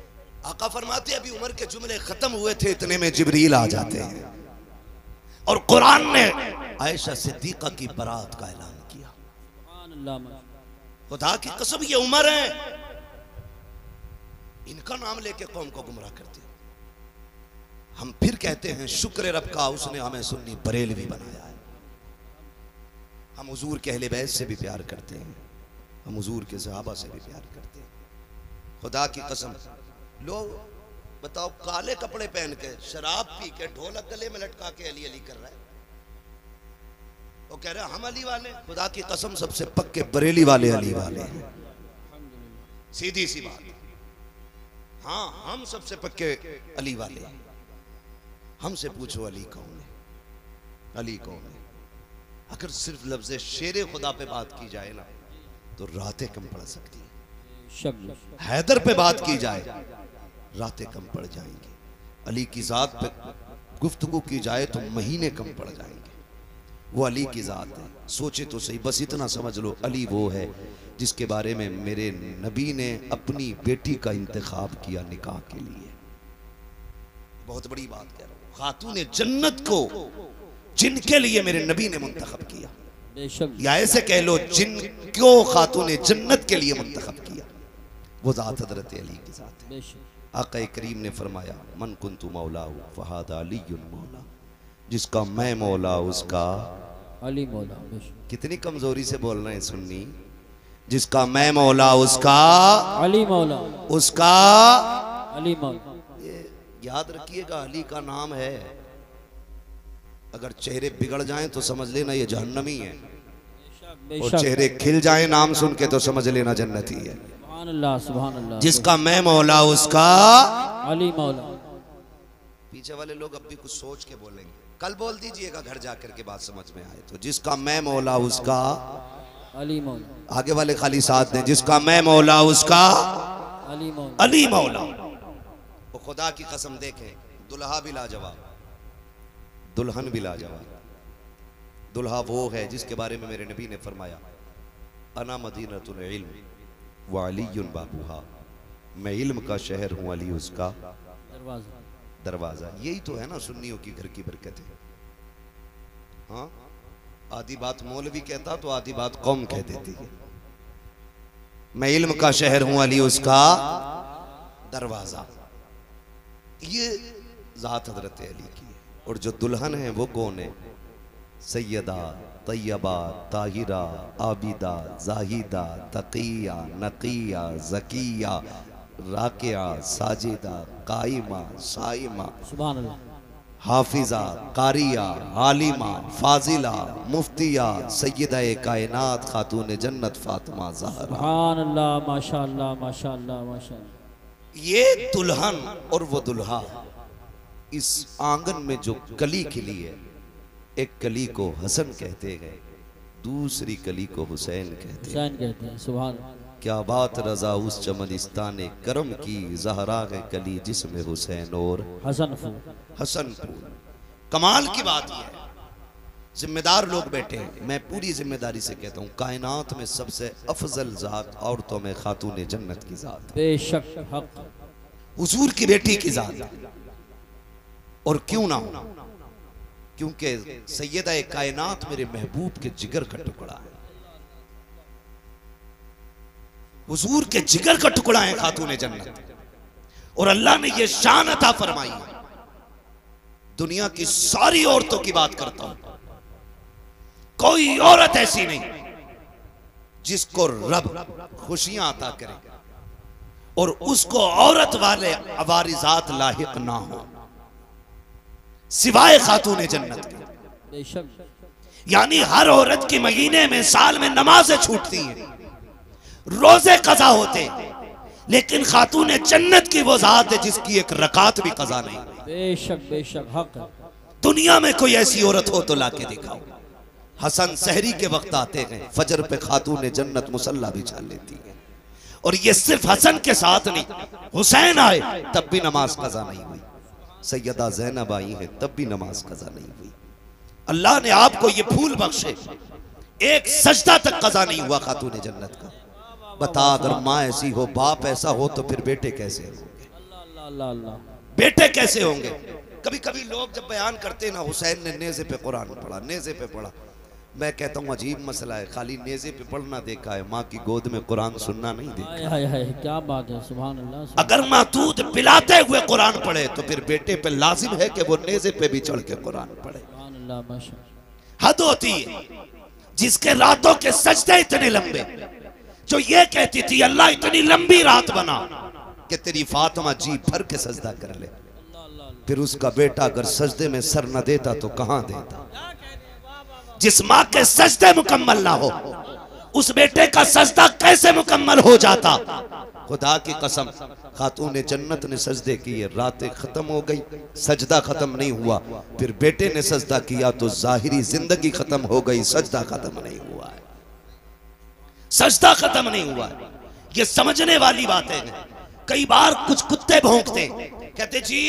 आका फरमाते अभी उमर के जुमले खत्म हुए थे इतने में जिब्रील आ जाते हैं और कुरान ने आयशा सिद्दीका की बरात का ऐलान किया। सुभान अल्लाह। खुदा की कसम ये उमर है, इनका नाम लेके कौम को गुमराह करते हैं। हम फिर कहते हैं शुक्र रब का उसने हमें सुन्नी बरेलवी बनाया है। हम हुजूर के अहले बैत से भी प्यार करते हैं, हम हुजूर के सहाबा से भी प्यार करते हैं। खुदा की कसम लोग बताओ काले कपड़े पहन के शराब पी के ढोलक गले में लटका के अली अली कर रहा है, वो कह रहे हम अली वाले। खुदा की कसम सबसे पक्के बरेली वाले अली वाले हैं, सीधी सी बात। हाँ हम सबसे पक्के अली वाले हैं। हमसे पूछो अली कौन है, अली कौन है। अगर सिर्फ लफ्ज़ शेर खुदा पे बात की जाए ना तो रातें कम पड़ सकती है। हैदर पे बात की जाए रातें कम पड़ जाएंगी। अली की ज़ात पे गुफ्तगू की जाए तो महीने कम पड़ जाएंगे। वो अली की ज़ात है। सोचे तो सही, बस इतना समझ लो अली वो है जिसके बारे में मेरे नबी ने अपनी बेटी का इंतखाब किया निकाह के लिए। बहुत बड़ी बात कह रहा हूँ, खातून जन्नत को जिनके लिए मेरे नबी ने मुंतखब किया, या ऐसे कह लो जिनको खातून जन्नत के लिए मुंतखब किया, वो ज़ात हज़रत अली की ज़ात है। आका करीम ने फरमाया मन कुन्तु मौला फहादा अलीयुन मौला, जिसका मैं मौला उसका अली मौला बेशक। कितनी कमजोरी से बोल रहे हैं सुन्नी। जिसका मैं मौला उसका अली मौला, उसका अली मौला। ये याद रखिएगा, अली का नाम है। अगर चेहरे बिगड़ जाएं तो समझ लेना ये जहन्नमी है, और चेहरे खिल जाएं नाम सुन के तो समझ लेना जन्नती है। सुभान अल्लाह, सुभान अल्लाह। जिसका मैं मौला उसका अली मौला। पीछे वाले लोग अब भी कुछ सोच के बोलेंगे, कल बोल दीजिएगा घर जाकर के बात समझ में आए तो। जिसका मैं मौला उसका अली मौला। आगे वाले खाली साथ दें, जिसका मैं मौला उसका अली मौला, अली मौला। वो खुदा की कसम देखें, दुल्हा भी लाजवाब, दुल्हन भी लाजवाब। दुल्हा वो है जिसके बारे में मेरे नबी ने फरमाया, अना मदीनतुल इल्म व अलीयुन बाबूहा, मैं इल्म का शहर हूँ, अली उसका दरवाजा। दरवाजा। यही तो है ना सुन्नियों की घर की बरकत है। हाँ, आधी बात मौलवी कहता तो आधी बात कौम कह देती है। मैं इल्म का शहर हूं, अली उसका दरवाजा। ये जात हजरत अली की है। और जो दुल्हन है वो कौन है? सैयदा तैयबा ताहिरा आबिदा जाहिदा तकिया नकिया जकिया राकिया साजिदा काइमा साइमा सुभान अल्लाह। हाफिजा कारिया आलिमा फाजिला मुफ्तिया सैयदा कायनात खातून जन्नत फातिमा ज़हरा। सुभान अल्लाह, माशाअल्लाह, माशाअल्लाह, माशाअल्लाह। ये दुल्हन और वो दुल्हा, इस आंगन में जो कली खिली है, एक कली को हसन कहते हैं, दूसरी कली को हुसैन कहते हैं। हुसैन कहते हैं। सुभान। क्या बात रजा उस चमनिस्तान करम की, ज़हरा है कली जिसमें हुसैन और हसन फूल। हसन फूल। कमाल की बात यह है, जिम्मेदार लोग बैठे हैं, मैं पूरी जिम्मेदारी से कहता हूँ, कायनात में सबसे अफजल जात औरतों में खातून जन्नत की जात, बेशक हक। हुजूर की बेटी की जात। और क्यों ना हो, क्योंकि सैयदा कायनात मेरे महबूब के जिगर का टुकड़ा है, हुजूर के जिगर का टुकड़ा है खातून जन्नत। और अल्लाह ने यह शान अता फरमाई है। दुनिया की सारी औरतों की बात करता हूं, कोई औरत ऐसी नहीं जिसको रब खुशियां अता करे और उसको औरत वाले अवारिजात लाहिक ना हो, सिवाय खातून जन्नत के। बेशक। यानी हर औरत की महीने में साल में नमाजें छूटती हैं, रोजे कज़ा होते, लेकिन खातून जन्नत की वो जात है जिसकी एक रकात भी कज़ा नहीं। बेशक बेशक हक। दुनिया में कोई ऐसी औरत हो तो लाके दिखाओ। हसन सहरी के वक्त आते हैं, फजर पे खातून जन्नत मुसल्ला बिछा लेती है। और ये सिर्फ हसन के साथ नहीं, हुसैन आए तब भी नमाज कज़ा नहीं हुई, सैयदा ज़ैनब आई है तब भी नमाज कज़ा नहीं हुई। अल्लाह ने आपको ये फूल बख्शे, एक सजदा तक कज़ा नहीं हुआ खातून जन्नत का। बता, अगर माँ ऐसी हो, बाप ऐसा हो, तो फिर बेटे कैसे होंगे? अल्लाह अल्लाह। बेटे कैसे होंगे? कभी कभी लोग जब बयान करते ना, हुसैन ने नेज़े पे कुरान पढ़ा, नेज़े पे पढ़ा, मैं कहता हूँ अजीब मसला है, खाली नेज़े पे पढ़ना देखा है, माँ की गोद में कुरान सुनना नहीं देखा। हाय हाय, क्या बात है। सुभान अल्लाह, सुभान। अगर माँ दूध पिलाते हुए कुरान पढ़े तो फिर बेटे पे लाजिम है कि वो नेज़े पे भी चढ़ के कुरान पढ़े। सुभान अल्लाह, माशाअल्लाह। हद होती है जिसके रातों के सजदे इतने लंबे, जो ये कहती थी अल्लाह इतनी लंबी रात बना कि तेरी फातिमा जी भर के सजदा कर ले, फिर उसका बेटा अगर सजदे में सर न देता तो कहां देता? जिस माँ के सजदे मुकम्मल ना हो, उस बेटे का सजदा कैसे मुकम्मल हो जाता? खुदा की कसम, खातून जन्नत ने सजदे किए, रातें खत्म हो गई, सजदा खत्म नहीं हुआ, फिर बेटे ने सजदा किया तो जाहिरी जिंदगी खत्म हो गई, सजदा खत्म नहीं हुआ है, सजदा खत्म नहीं हुआ है। ये समझने वाली बातें हैं। कई बार कुछ कुत्ते भौंकते, कहते जी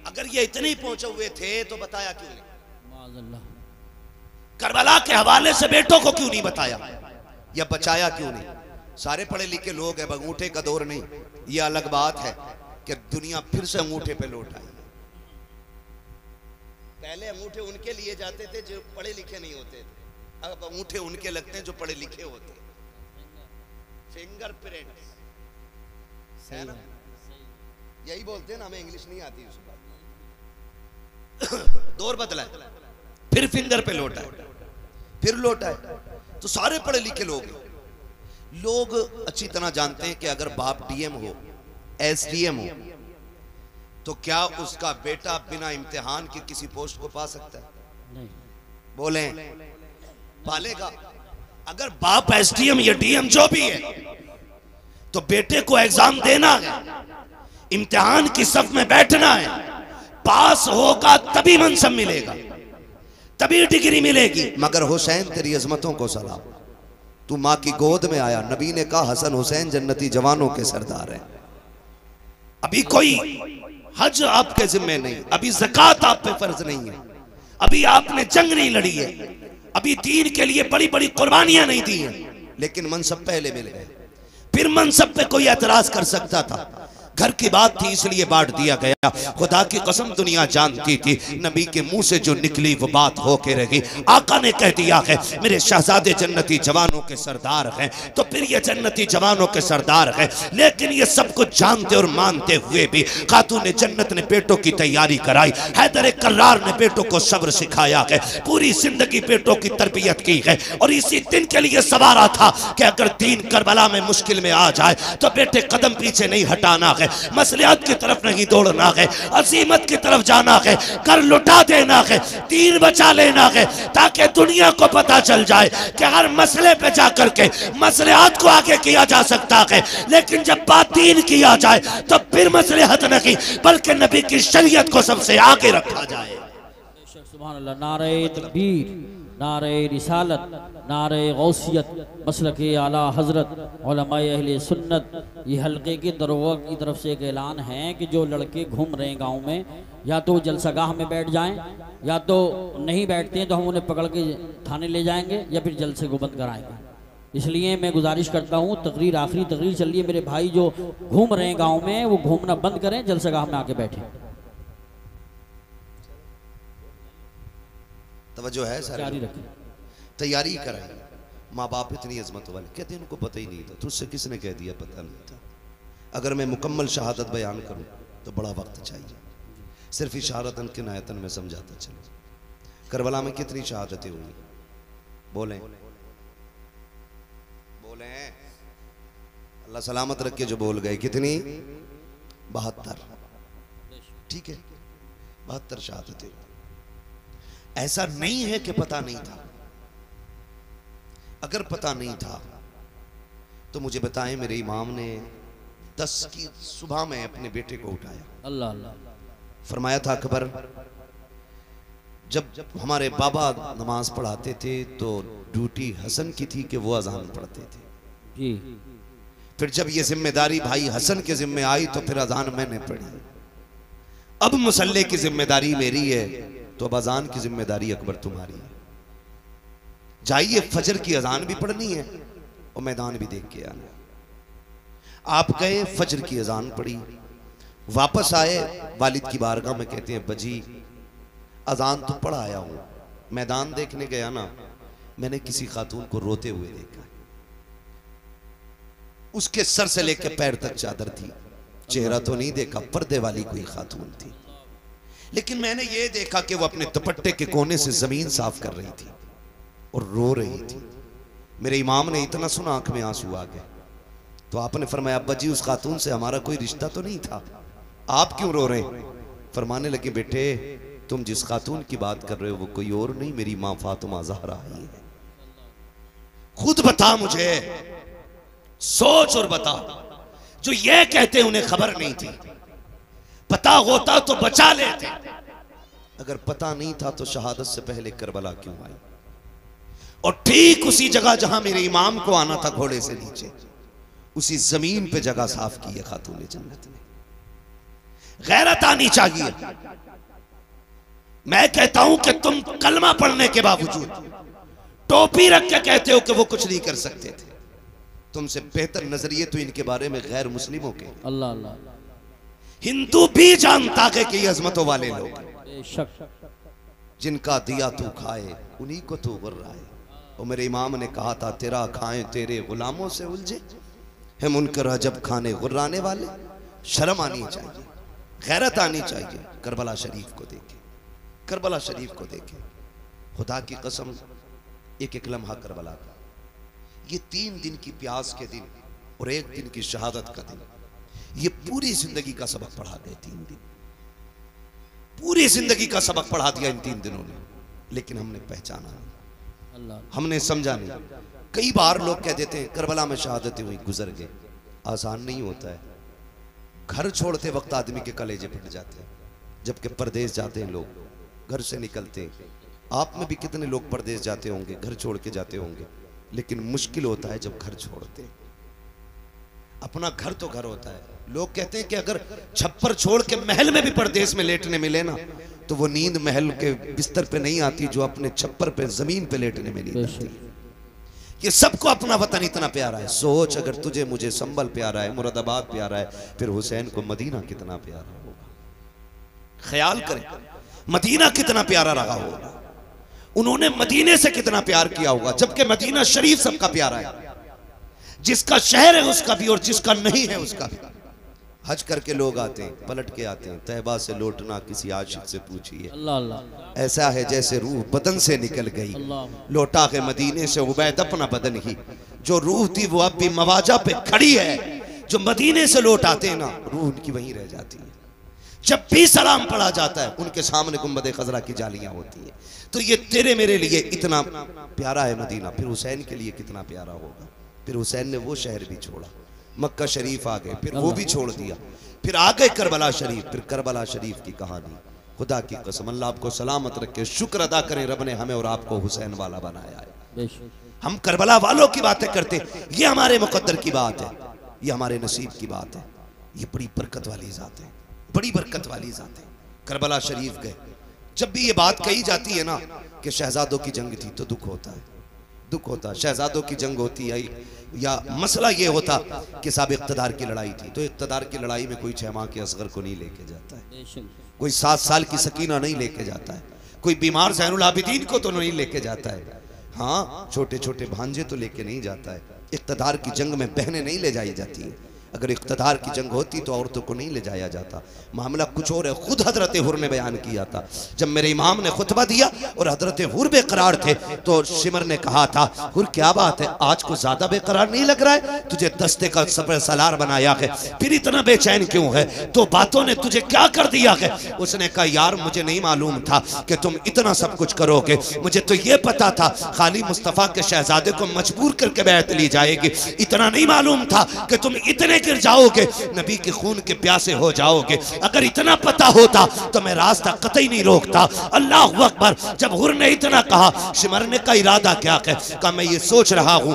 अगर ये इतने ही पहुंचे हुए थे तो बताया क्यों नहीं? करबला के हवाले से बेटों को क्यों नहीं बताया या बचाया क्यों नहीं? सारे पढ़े लिखे लोग हैं, अंगूठे का दौर नहीं। ये अलग बात है कि दुनिया फिर से अंगूठे पे लौट आई। पहले अंगूठे उनके लिए जाते थे जो पढ़े लिखे नहीं होते थे, अब अंगूठे उनके लगते हैं जो पढ़े लिखे होते हैं। फिंगरप्रिंट है ना, यही बोलते हैं ना, हमें इंग्लिश नहीं आती उसको। दौर बदला, फिर फिंगर पे लौटा। फिर लौट आए। तो सारे पढ़े लिखे लोग अच्छी तरह जानते हैं कि अगर बाप डीएम हो, एसडीएम हो, तो क्या उसका बेटा बिना इम्तिहान के किसी पोस्ट को पा सकता है? नहीं। बोले पालेगा। अगर बाप एसडीएम या डीएम जो भी है, तो बेटे को एग्जाम देना है, इम्तिहान की सफ में बैठना है, पास होगा तभी मनसब मिलेगा, तभी डिग्री मिलेगी। मगर हुसैन तेरी अजमतों को सलाम, तू माँ की गोद में आया। नबी ने कहा हसन हुसैन जन्नती जवानों के सरदार हैं। अभी कोई हज आपके जिम्मे नहीं, अभी ज़कात आप पे फर्ज नहीं है, अभी आपने जंग नहीं लड़ी है, अभी दीन के लिए बड़ी बड़ी कुर्बानियां नहीं दी हैं, लेकिन मनसब पहले मिल गए। फिर मनसब पे कोई एतराज कर सकता था, घर की बात थी इसलिए बांट दिया गया। खुदा की कसम दुनिया जानती थी नबी के मुंह से जो निकली वो बात होके रही। आका ने कह दिया है मेरे शहजादे जन्नती जवानों के सरदार हैं, तो फिर ये जन्नती जवानों के सरदार हैं। लेकिन ये सब कुछ जानते और मानते हुए भी खातून जन्नत ने बेटों की तैयारी कराई। हैदर कर्रार ने बेटों को सब्र सिखाया है, पूरी जिंदगी बेटों की तरबियत की है, और इसी दिन के लिए सवारा था कि अगर दीन करबला में मुश्किल में आ जाए तो बेटे कदम पीछे नहीं हटाना है, मसलियात की तरफ नहीं दौड़ना है, अजीमत की तरफ जाना है, कर लुटा देना है, दीन बचा लेना है, ताकि दुनिया को पता चल जाए कि हर मसले पे जाकर के मसलियात को आगे किया जा सकता है। लेकिन जब बात दीन किया जाए तो फिर मसलिहत नहीं बल्कि नबी की शरीयत को सबसे आगे रखा जाए। सुभान अल्लाह। नारे तकबीर, नारे रिसालत, नारे गौसियत, मसलक आला हज़रत, उलमाए अहले सुन्नत। ये हल्के के दरोगा की तरफ से एक ऐलान है कि जो लड़के घूम रहे हैं गांव में, या तो जलसागाह में बैठ जाएं, या तो नहीं बैठते हैं तो हम उन्हें पकड़ के थाने ले जाएंगे या फिर जलसे को बंद कराएंगे। इसलिए मैं गुजारिश करता हूँ, तकरीर आखिरी तकरीर चल रही है, मेरे भाई जो घूम रहे हैं गाँव में वो घूमना बंद करें, जलसागाह में आके बैठे। तवज्जो है सारे, जारी रखें, तैयारी कराई। माँ बाप इतनी अजमत वाले, कहते हैं उनको पता ही नहीं था। तुझसे किसने कह दिया पता नहीं था? अगर मैं मुकम्मल शहादत बयान करूं तो बड़ा वक्त चाहिए, सिर्फ इशारतन किनायतन में समझाता चलो। करबला में कितनी शहादतें हुई? बोलें बोलें, अल्लाह सलामत रख के जो बोल गए। कितनी? 72। ठीक है, 72 शहादतें। ऐसा नहीं है कि पता नहीं था। अगर पता नहीं था तो मुझे बताएं, मेरे इमाम ने 10 की सुबह में अपने बेटे को उठाया, अल्लाह अल्लाह, फरमाया था अकबर, जब हमारे बाबा नमाज पढ़ाते थे तो ड्यूटी हसन की थी कि वो अजान पढ़ते थे जी। फिर जब ये जिम्मेदारी भाई हसन के जिम्मे आई तो फिर अजान मैंने पढ़ी। अब मुसल्ले की जिम्मेदारी मेरी है तो अब अजान की जिम्मेदारी अकबर तुम्हारी है। जाइए, फजर की अजान भी पढ़नी है और मैदान भी देख के आना। आप गए, फजर की अजान पढ़ी, वापस आए, वालिद की बारगाह में कहते हैं बजी अजान तो पढ़ आया हूं, मैदान देखने गया ना, मैंने किसी खातून को रोते हुए देखा। उसके सर से लेकर पैर तक चादर थी, चेहरा तो नहीं देखा, पर्दे वाली कोई खातून थी, लेकिन मैंने ये देखा कि वो अपने दुपट्टे के कोने से जमीन साफ कर रही थी और रो रही थी। मेरे इमाम ने इतना सुना, आंख में आंसू आ गए। तो आपने फरमाया अब्बा जी उस खातून से हमारा कोई रिश्ता तो नहीं था, आप क्यों रो रहे हैं? फरमाने लगे बेटे तुम जिस खातून की बात कर रहे हो वो कोई और नहीं, मेरी माँ फातिमा ज़हरा ही है। खुद बता मुझे, सोच और बता। जो ये कहते उन्हें खबर नहीं थी, पता होता तो बचा लेते, अगर पता नहीं था तो शहादत से पहले करबला क्यों आई? और ठीक उसी जगह जहां मेरे इमाम को आना था घोड़े से नीचे, उसी जमीन पे जगह साफ की है खातून जन्नत ने। गैरत आनी चाहिए। मैं कहता हूं कि तुम कलमा पढ़ने के बावजूद टोपी रख के कहते हो कि वो कुछ नहीं कर सकते थे। तुमसे बेहतर नजरिए तो इनके बारे में गैर मुस्लिमों के। अल्लाह अल्लाह, हिंदू भी जानता है कि ये अजमतों वाले लोग बेशक, जिनका दिया तू खाए उन्हीं को तू गुर्राए। और मेरे इमाम ने कहा था तेरा खाएं तेरे गुलामों से उलझे है मुनकर जब खाने गुर्राने वाले। शर्म आनी चाहिए, गैरत आनी चाहिए। करबला शरीफ को देखे, करबला शरीफ को देखे। खुदा की कसम एक एक लम्हा करबला का। ये 3 दिन की प्यास के दिन और 1 दिन की शहादत का दिन, ये पूरी जिंदगी का सबक पढ़ा गए। 3 दिन पूरी जिंदगी का सबक पढ़ा दिया इन 3 दिनों ने, लेकिन हमने पहचाना नहीं, हमने समझा नहीं। कई बार लोग कह देते हैं करबला में शहादतें हुई, गुजर गए। आसान नहीं होता है। घर छोड़ते वक्त आदमी के कलेजे फट जाते हैं, जबकि परदेश जाते हैं लोग, घर से निकलते हैं। आप में भी कितने लोग परदेश जाते होंगे, घर छोड़ के जाते होंगे, लेकिन मुश्किल होता है जब घर छोड़ते। अपना घर तो घर होता है। लोग कहते हैं कि अगर छप्पर छोड़ के महल में भी परदेश में लेटने मिले ना, तो वो नींद महल के बिस्तर पे नहीं आती जो अपने छप्पर पे जमीन पे लेटने में नींद आती है। ये सबको अपना वतन इतना प्यारा है। सोच, अगर तुझे मुझे संभल प्यारा है, मुरादाबाद प्यारा है, फिर हुसैन को मदीना कितना प्यारा होगा। ख्याल करें, मदीना कितना प्यारा रहा होगा, उन्होंने मदीने से कितना प्यार किया होगा। जबकि मदीना शरीफ सबका प्यारा है, जिसका शहर है उसका भी और जिसका नहीं है उसका भी। हज करके लोग आते हैं, पलट के आते हैं। तैयबा से लौटना किसी आशिक से पूछिए, ऐसा है जैसे रूह बदन से निकल गई। लौटा के मदीने से उबैद अपना बदन ही, जो रूह थी वो अब भी मवाजा पे खड़ी है। जो मदीने से लौट आते हैं ना, रूह उनकी वहीं रह जाती है। जब भी सलाम पढ़ा जाता है, उनके सामने गुंबद खजरा की जालियां होती है। तो ये तेरे मेरे लिए इतना प्यारा है मदीना, फिर हुसैन के लिए कितना प्यारा होगा। फिर हुसैन ने वो शहर भी छोड़ा, मक्का शरीफ आ गए, फिर वो भी छोड़ दिया, फिर आ गए करबला शरीफ। फिर करबला शरीफ की कहानी, खुदा की कसम, अल्लाह आपको सलामत रखे। शुक्र अदा करें रब ने हमें और आपको हुसैन वाला बनाया है। हम करबला वालों की बातें करते, ये हमारे मुकद्दर की बात है, ये हमारे नसीब की बात है। ये बड़ी बरकत वाली ज़ात है, बड़ी बरकत वाली ज़ात है। करबला शरीफ गए। जब भी ये बात कही जाती है ना कि शहजादों की जंग थी, तो दुख होता है, दुख होता। शहजादों की जंग होती है या मसला ये होता कि साहब इक़्तिदार की लड़ाई थी, तो इक़्तिदार की लड़ाई में कोई 6 माह के असगर को नहीं लेके जाता है, कोई 7 साल की सकीना नहीं लेके जाता है, कोई बीमार ज़ैनुल आबिदीन को तो नहीं लेके जाता है। हाँ, छोटे छोटे भांजे तो लेके नहीं जाता है। इक़्तिदार की जंग में बहनें नहीं ले जाई जाती है। अगर इक़्तिदार की जंग होती तो औरतों को नहीं ले जाया जाता। मामला कुछ और है। खुद हजरत हुर ने बयान किया था, जब मेरे इमाम ने खुतबा दिया और हजरत हुर बेकरार थे, तो शिमर ने कहा था, हुर क्या बात है, आज को ज्यादा बेकरार नहीं लग रहा है? तुझे दस्ते का सफर सलार बनाया है, फिर इतना बेचैन क्यों है? तो बातों ने तुझे क्या कर दिया है? उसने कहा, यार मुझे नहीं मालूम था कि तुम इतना सब कुछ करोगे। मुझे तो ये पता था खाली मुस्तफ़ा के शहजादे को मजबूर करके बैत ली जाएगी। इतना नहीं मालूम था कि तुम इतने गिर जाओगे, नबी के खून के प्यासे हो जाओगे। अगर इतना पता होता तो मैं रास्ता कतई नहीं रोकता। अल्लाह अकबर। जब हुर ने इतना कहा, शिमरने का इरादा क्या है? कहा, मैं ये सोच रहा हूं,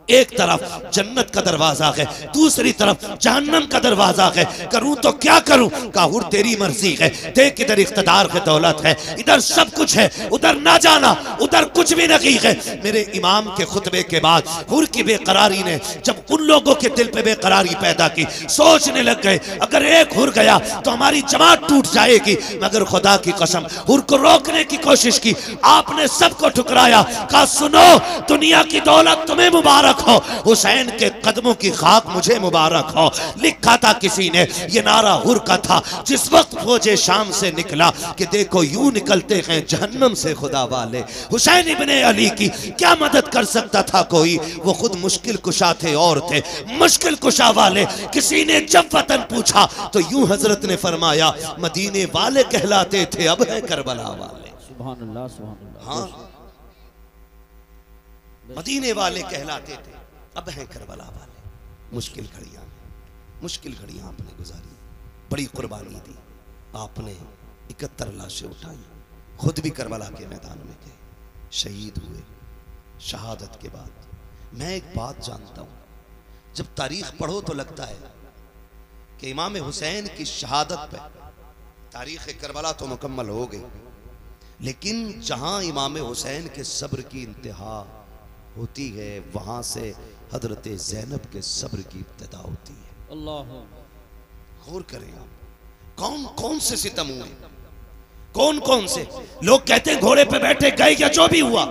एक तरफ जन्नत का दरवाजा है, दूसरी तरफ जहन्नम का दरवाजा है, करूं तो क्या करूं? कहा, हुर तेरी मर्जी है। देख, इधर इख्तिदार है, दौलत है, इधर सब कुछ है, उधर ना जाना, उधर कुछ भी नहीं है। मेरे इमाम के खुतबे के बाद हुर की बेकरारी ने जब उन लोगों के दिल पे बेकरारी पैदा की, सोचने लग गए अगर एक हुर गया तो हमारी जमात टूट जाएगी। मगर खुदा की कसम, हुर को रोकने की कोशिश की, आपने सबको ठुकराया। कहा, सुनो, दुनिया की दौलत तुम्हें मुबारक हो, हुसैन के कदमों की खाक मुझे मुबारक हो। लिखा था किसी ने, ये नारा हुर का था जिस वक्त फौजे शाम से निकला कि देखो यूं निकलते हैं जहन्नम से खुदा वाले। हुसैन इब्ने अली की क्या मदद कर सकता था कोई? वो खुद मुश्किल कुशा थे और थे मुश्किल कुशा वाले। किसी ने जब वतन पूछा तो यूं हजरत ने फरमाया, मदीने वाले कहलाते थे, अब है करबला वाले। सुभान अल्लाह, सुभान अल्लाह। हाँ, मदीने वाले कहलाते थे, अब हैं करबला वाले। मुश्किल घड़ियां, मुश्किल घड़ियां आपने गुजारी, बड़ी कुर्बानी दी आपने। 71 लाशें उठाई, खुद भी करबला के मैदान में गए, शहीद हुए। शहादत के बाद मैं एक बात जानता हूं, जब तारीख पढ़ो तो लगता है कि इमाम हुसैन की शहादत पे तारीख करबला तो मुकम्मल हो गई, लेकिन जहां इमाम हुसैन के सब्र की इंतहा होती है, वहां से हजरत ज़ैनब के सब्र की इब्तिदा होती है। अल्लाह, गौर करें आप, कौन कौन से सितम हुए, कौन कौन से लोग कहते हैं घोड़े पे बैठे गए या जो भी हुआ,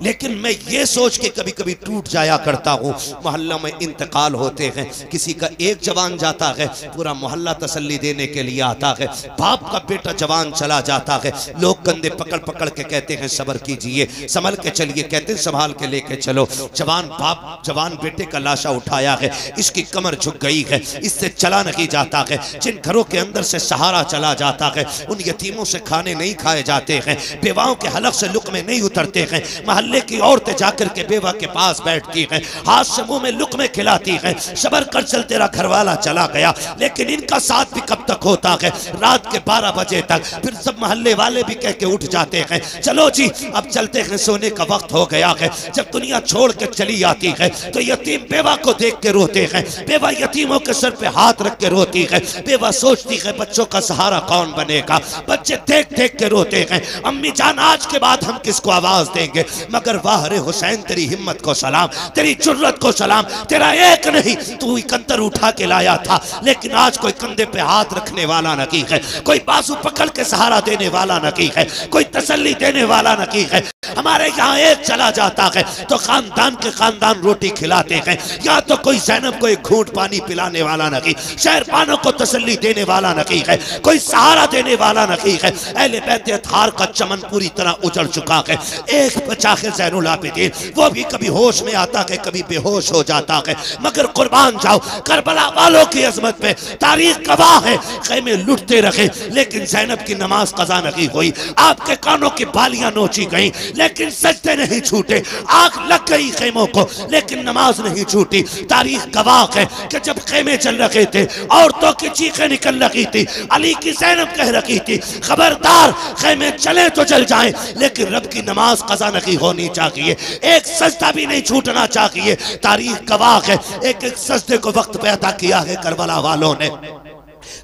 लेकिन मैं ये सोच के कभी कभी टूट जाया करता हूँ, मोहल्ला में इंतकाल होते हैं, किसी का एक जवान जाता है, पूरा मोहल्ला तसल्ली देने के लिए आता है, बाप का बेटा जवान चला जाता है, लोग कंधे पकड़ पकड़ के कहते हैं सब्र कीजिए, संभल के चलिए, कहते हैं संभाल के लेके चलो। जवान बाप जवान बेटे का लाशा उठाया है, इसकी कमर झुक गई है, इससे चला नहीं जाता है, जिन घरों के अंदर से सहारा चला जाता है, उन यतीमों से खाने नहीं खाए जाते हैं, बेवाओं के हलक से लुक़्मे नहीं उतरते हैं, मोहल्ले की औरतें जाकर के बेवा के पास बैठती हैं, हाथ से मुंह में लुक़्मे खिलाती हैं, सबर कर चल तेरा घरवाला चला गया। लेकिन इनका साथ भी कब तक होता है? रात के 12 बजे तक। फिर सब मोहल्ले वाले भी कह के उठ जाते हैं, चलो जी अब चलते हैं, सोने का वक्त हो गया है। जब दुनिया छोड़ के चली आती है तो यतीम बेवा को देख के रोते हैं, बेवा यतीमों के सर पे हाथ रख के रोती है, बेवा सोचती है बच्चों का सहारा कौन बनेगा, बच्चे देख देख के रोते हैं, अम्मी जान आज के बाद हम किसको आवाज देंगे। मगर वाह रे हुसैन तेरी हिम्मत को सलाम, तेरी जुर्रत को सलाम, तेरा एक नहीं तू इकहत्तर उठा के लाया था, लेकिन आज कोई कंधे पे हाथ रखने वाला नहीं है, कोई बाजू पकड़ के सहारा देने वाला नहीं है, कोई तसल्ली देने वाला नहीं है। हमारे यहाँ एक चला जाता है तो खानदान के खानदान रोटी खिलाते हैं, या तो कोई ज़ैनब को एक घूंट पानी पिलाने वाला नहीं, शहरबानों को तसल्ली देने वाला नहीं है, कोई सहारा देने वाला नहीं है। अहले बैत अतहार का चमन पूरी तरह उजड़ चुका है। एक बचा है ज़ैनुल आबिदीन, वो भी कभी होश में आता है कभी बेहोश हो जाता है, मगर कुर्बान जाओ करबला वालों की अजमत पे तारीख गवाह है, ख़ैमे लुटते रहे लेकिन ज़ैनब की नमाज कज़ा नहीं हुई, आपके कानों की बालियां नोची गई लेकिन सजदे नहीं छूटे, आग लग गई खेमों को लेकिन नमाज नहीं छूटी। तारीख गवाह है कि जब खेमे चल रहे थे औरतों की चीखें निकल रही थी, अली की ज़ैनब कह रही थी खबरदार खेमे चले तो चल जाएं लेकिन रब की नमाज कज़ा नहीं होनी चाहिए, एक सजदा भी नहीं छूटना चाहिए। तारीख गवाह है एक एक सजदे को वक्त पे अदा किया है करबला वालों ने,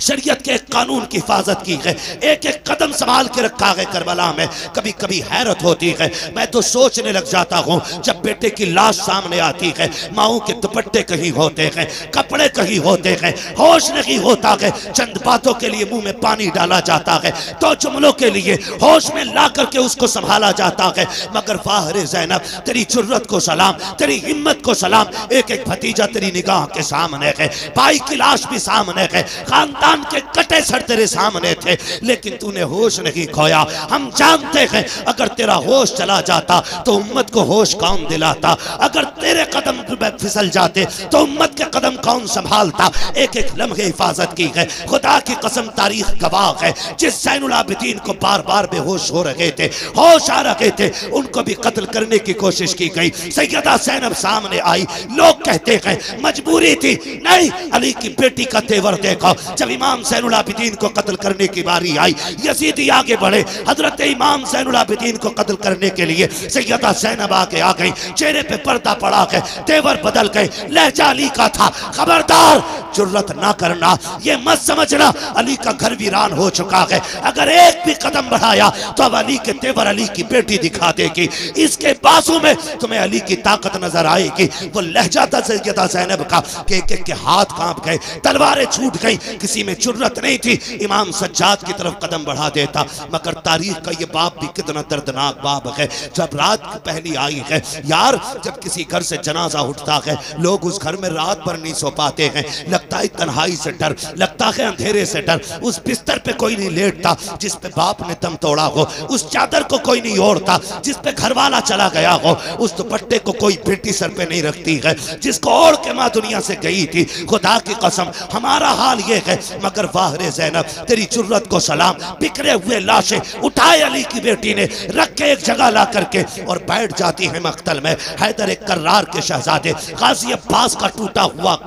शरीयत के कानून की हिफाजत की है, एक एक कदम संभाल के रखा है करबला में। कभी कभी हैरत होती है, मैं तो सोचने लग जाता हूँ जब बेटे की लाश सामने आती है, माओं के दुपट्टे कहीं होते हैं, कपड़े कहीं होते हैं, होश नहीं होता है, चंद बातों के लिए मुंह में पानी डाला जाता है, तो जुमलों के लिए होश में ला करके उसको संभाला जाता है। मगर वाह रे ज़ैनब तेरी जुर्रत को सलाम, तेरी हिम्मत को सलाम, एक एक भतीजा तेरी निगाह के सामने है, भाई की लाश भी सामने है, खानदान के कटे सर तेरे सामने थे, लेकिन तूने होश नहीं खोया। हम जानते हैं अगर तेरा होश चला जाता तो उम्मत को होश कौन दिलाता, अगर तेरे कदम फिसल जाते तो उम्मत के कदम कौन संभालता। एक एक लम्हे हिफाजत की है, खुदा की कसम तारीख गवाह है, जिस ज़ैनुल आबिदीन को बार बार बेहोश हो रहे थे, होश आ रहे थे, उनको भी कत्ल करने की कोशिश की गई। सैयदा ज़ैनब सामने आई, लोग कहते हैं मजबूरी थी, नहीं अली की बेटी का तेवर देखो। जब इमाम ज़ैनुल आबिदीन को कत्ल करने की बारी आई, यजीदी आगे बढ़े, हजरत इमाम ज़ैनुल आबिदीन को कत्ल करने के लिए सैयदा ज़ैनब आगे आ गई, चेहरे पे पर्दा पड़ा गए, तेवर बदल गए, लहजा अली का था। खबरदार जुर्रत ना करना, ये मत समझना अली का घर वीरान हो चुका है, अगर एक भी कदम बढ़ाया तो अब अली के तेवर अली की बेटी दिखा देगी, इसके बाजू में तुम्हें अली की ताकत नजर आएगी। वो लहजा था सैयदा ज़ैनब का कि एक एक के हाथ कांप गए, तलवारें छूट गई, किसी में जुर्रत नहीं थी इमाम सज्जाद की तरफ कदम बढ़ा देता। मगर तारीख का ये बाब भी कितना दर्दनाक बाब है। जब रात की पहली आई है यार, जब किसी घर से जनाजा उठता है लोग उस घर में रात भर नहीं सो पाते हैं, लगता है तन्हाई से डर, लगता है अंधेरे से डर, उस बिस्तर पे कोई नहीं लेटता जिस पे बाप ने दम तोड़ा हो, उस चादर को कोई नहीं ओढ़ता जिस पे घरवाला चला गया हो, उस दुपट्टे को कोई बेटी सर पे नहीं रखती है जिसको ओढ़ के माँ दुनिया से गई थी। खुदा की कसम हमारा हाल ये है। मगर वाह रे ज़ैनब तेरी जुर्रत को सलाम, बिखरे हुए लाशें उठाए अली की बेटी ने रख के एक जगह ला करके और बैठ जाती है मख्तल में। हैदर कर्रार के शहजादे गाजी अब्बास का टूटा हुआ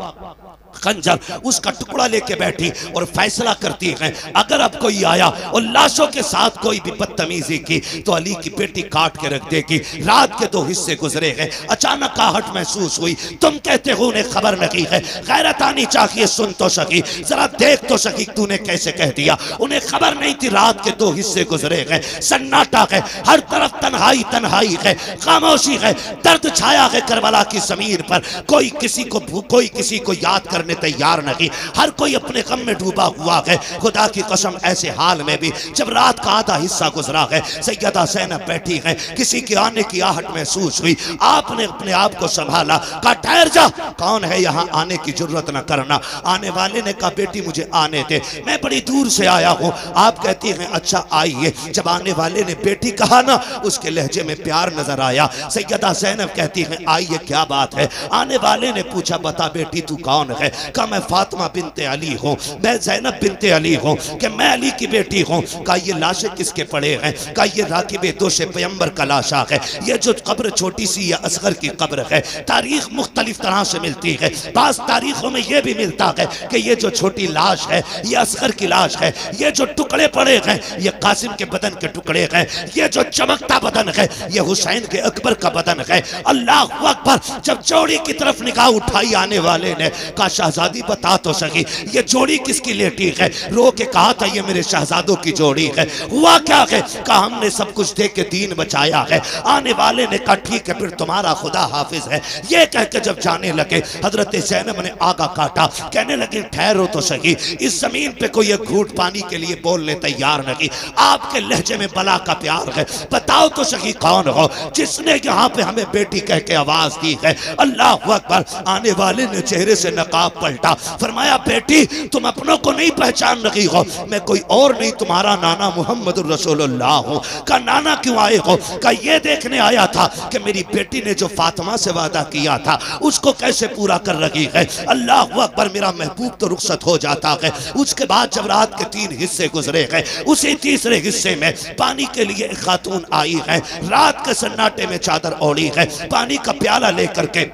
खंजर उसका टुकड़ा लेके बैठी और फैसला करती है अगर अब कोई आया और लाशों के साथ कोई भी बदतमीजी की तो अली की बेटी काट के रख देगी। रात के 2 हिस्से गुजरे हैं, अचानक आहट महसूस हुई, तुम कहते हो उन्हें खबर नहीं है, गैरत आनी चाहिए, सुन तो सकी, जरा देख तो सकी तूने कैसे कह दिया। उन्हें खबर नहीं थी रात के 2 हिस्से गुजरे हैं, सन्नाटा है, हर तरफ तन्हाई तन्हाई है, खामोशी है, दर्द छाया है करबला की जमीन पर, कोई किसी को याद करने करने तैयार नहीं, हर कोई अपने गम में डूबा हुआ है। खुदा की कसम ऐसे हाल में भी जब रात का आधा हिस्सा गुजरा है, सैयदा ज़ैनब बैठी है, किसी के आने की आहट महसूस हुई, आपने अपने आप को संभाला, कहा ठहर जा, कौन है यहाँ, आने की जरूरत न करना। आने वाले ने कहा बेटी मुझे आने दे, मैं बड़ी दूर से आया हूँ। आप कहती हैं अच्छा आइए। जब आने वाले ने बेटी कहा ना, उसके लहजे में प्यार नजर आया। सैयदा ज़ैनब कहती हैं आइए क्या बात है। आने वाले ने पूछा बता बेटी तू कौन है। कहा मैं फातिमा बिनते अली हूँ, मैं ज़ैनब बिनते अली हूँ, कि मैं अली की बेटी हूँ। कहा ये लाशें किसके पड़े हैं। कहा ये राकिब दोशे पैगंबर का लाशा है। ये जो कब्र छोटी सी या असगर की कब्र है, तारीख मुख्तलिफ तरह से मिलती है। बास तारीखों में यह भी मिलता है कि ये जो छोटी लाश है ये असगर की लाश है, ये जो टुकड़े पड़े हैं ये कासिम के बदन के टुकड़े हैं, ये जो चमकता बदन है ये हुसैन के अकबर का बदन है। अल्लाह अकबर। जब जोड़ी की तरफ निगाह उठाई आने वाले ने, कहा शहजादी बता तो सही ये जोड़ी किसकी लेटी है। रो के कहा था ये मेरे शहजादों की जोड़ी है। हुआ क्या है। कहा हमने सब कुछ दे के दीन बचाया है। आने वाले ने कहा ठीक है फिर तुम्हारा खुदा हाफिज है। ये कह के जब जाने लगे हजरत ज़ैनब ने आगा काटा, कहने लगे ठहरो तो सही, इस जमीन पे कोई एक घूंट पानी के लिए बोलने तैयार नहीं। आपके लहजे में बला का प्यार है, बताओ तो सही कौन हो जिसने यहाँ पे हमें बेटी कह के आवाज दी है। अल्लाह अकबर। आने वाले ने चेहरे से नकाब पलटा, फरमाया बेटी तुम अपनों को नहीं पहचान रही हो, मैं कोई और नहीं तुम्हारा नाना मोहम्मद रसूलुल्लाह हूँ। का नाना क्यों आए हो। का ये देखने आया था कि मेरी बेटी ने जो फातिमा से वादा किया था उसको कैसे पूरा कर रही है। अल्लाह अकबर। मेरा महबूब तो रुखसत हो जाता है। उसके बाद जब रात के 3 हिस्से गुजरे हैं, उसी तीसरे हिस्से में पानी के लिए एक खातून आई है, रात के सन्नाटे में चादर ओढ़ी है, पानी का प्याला लेकर के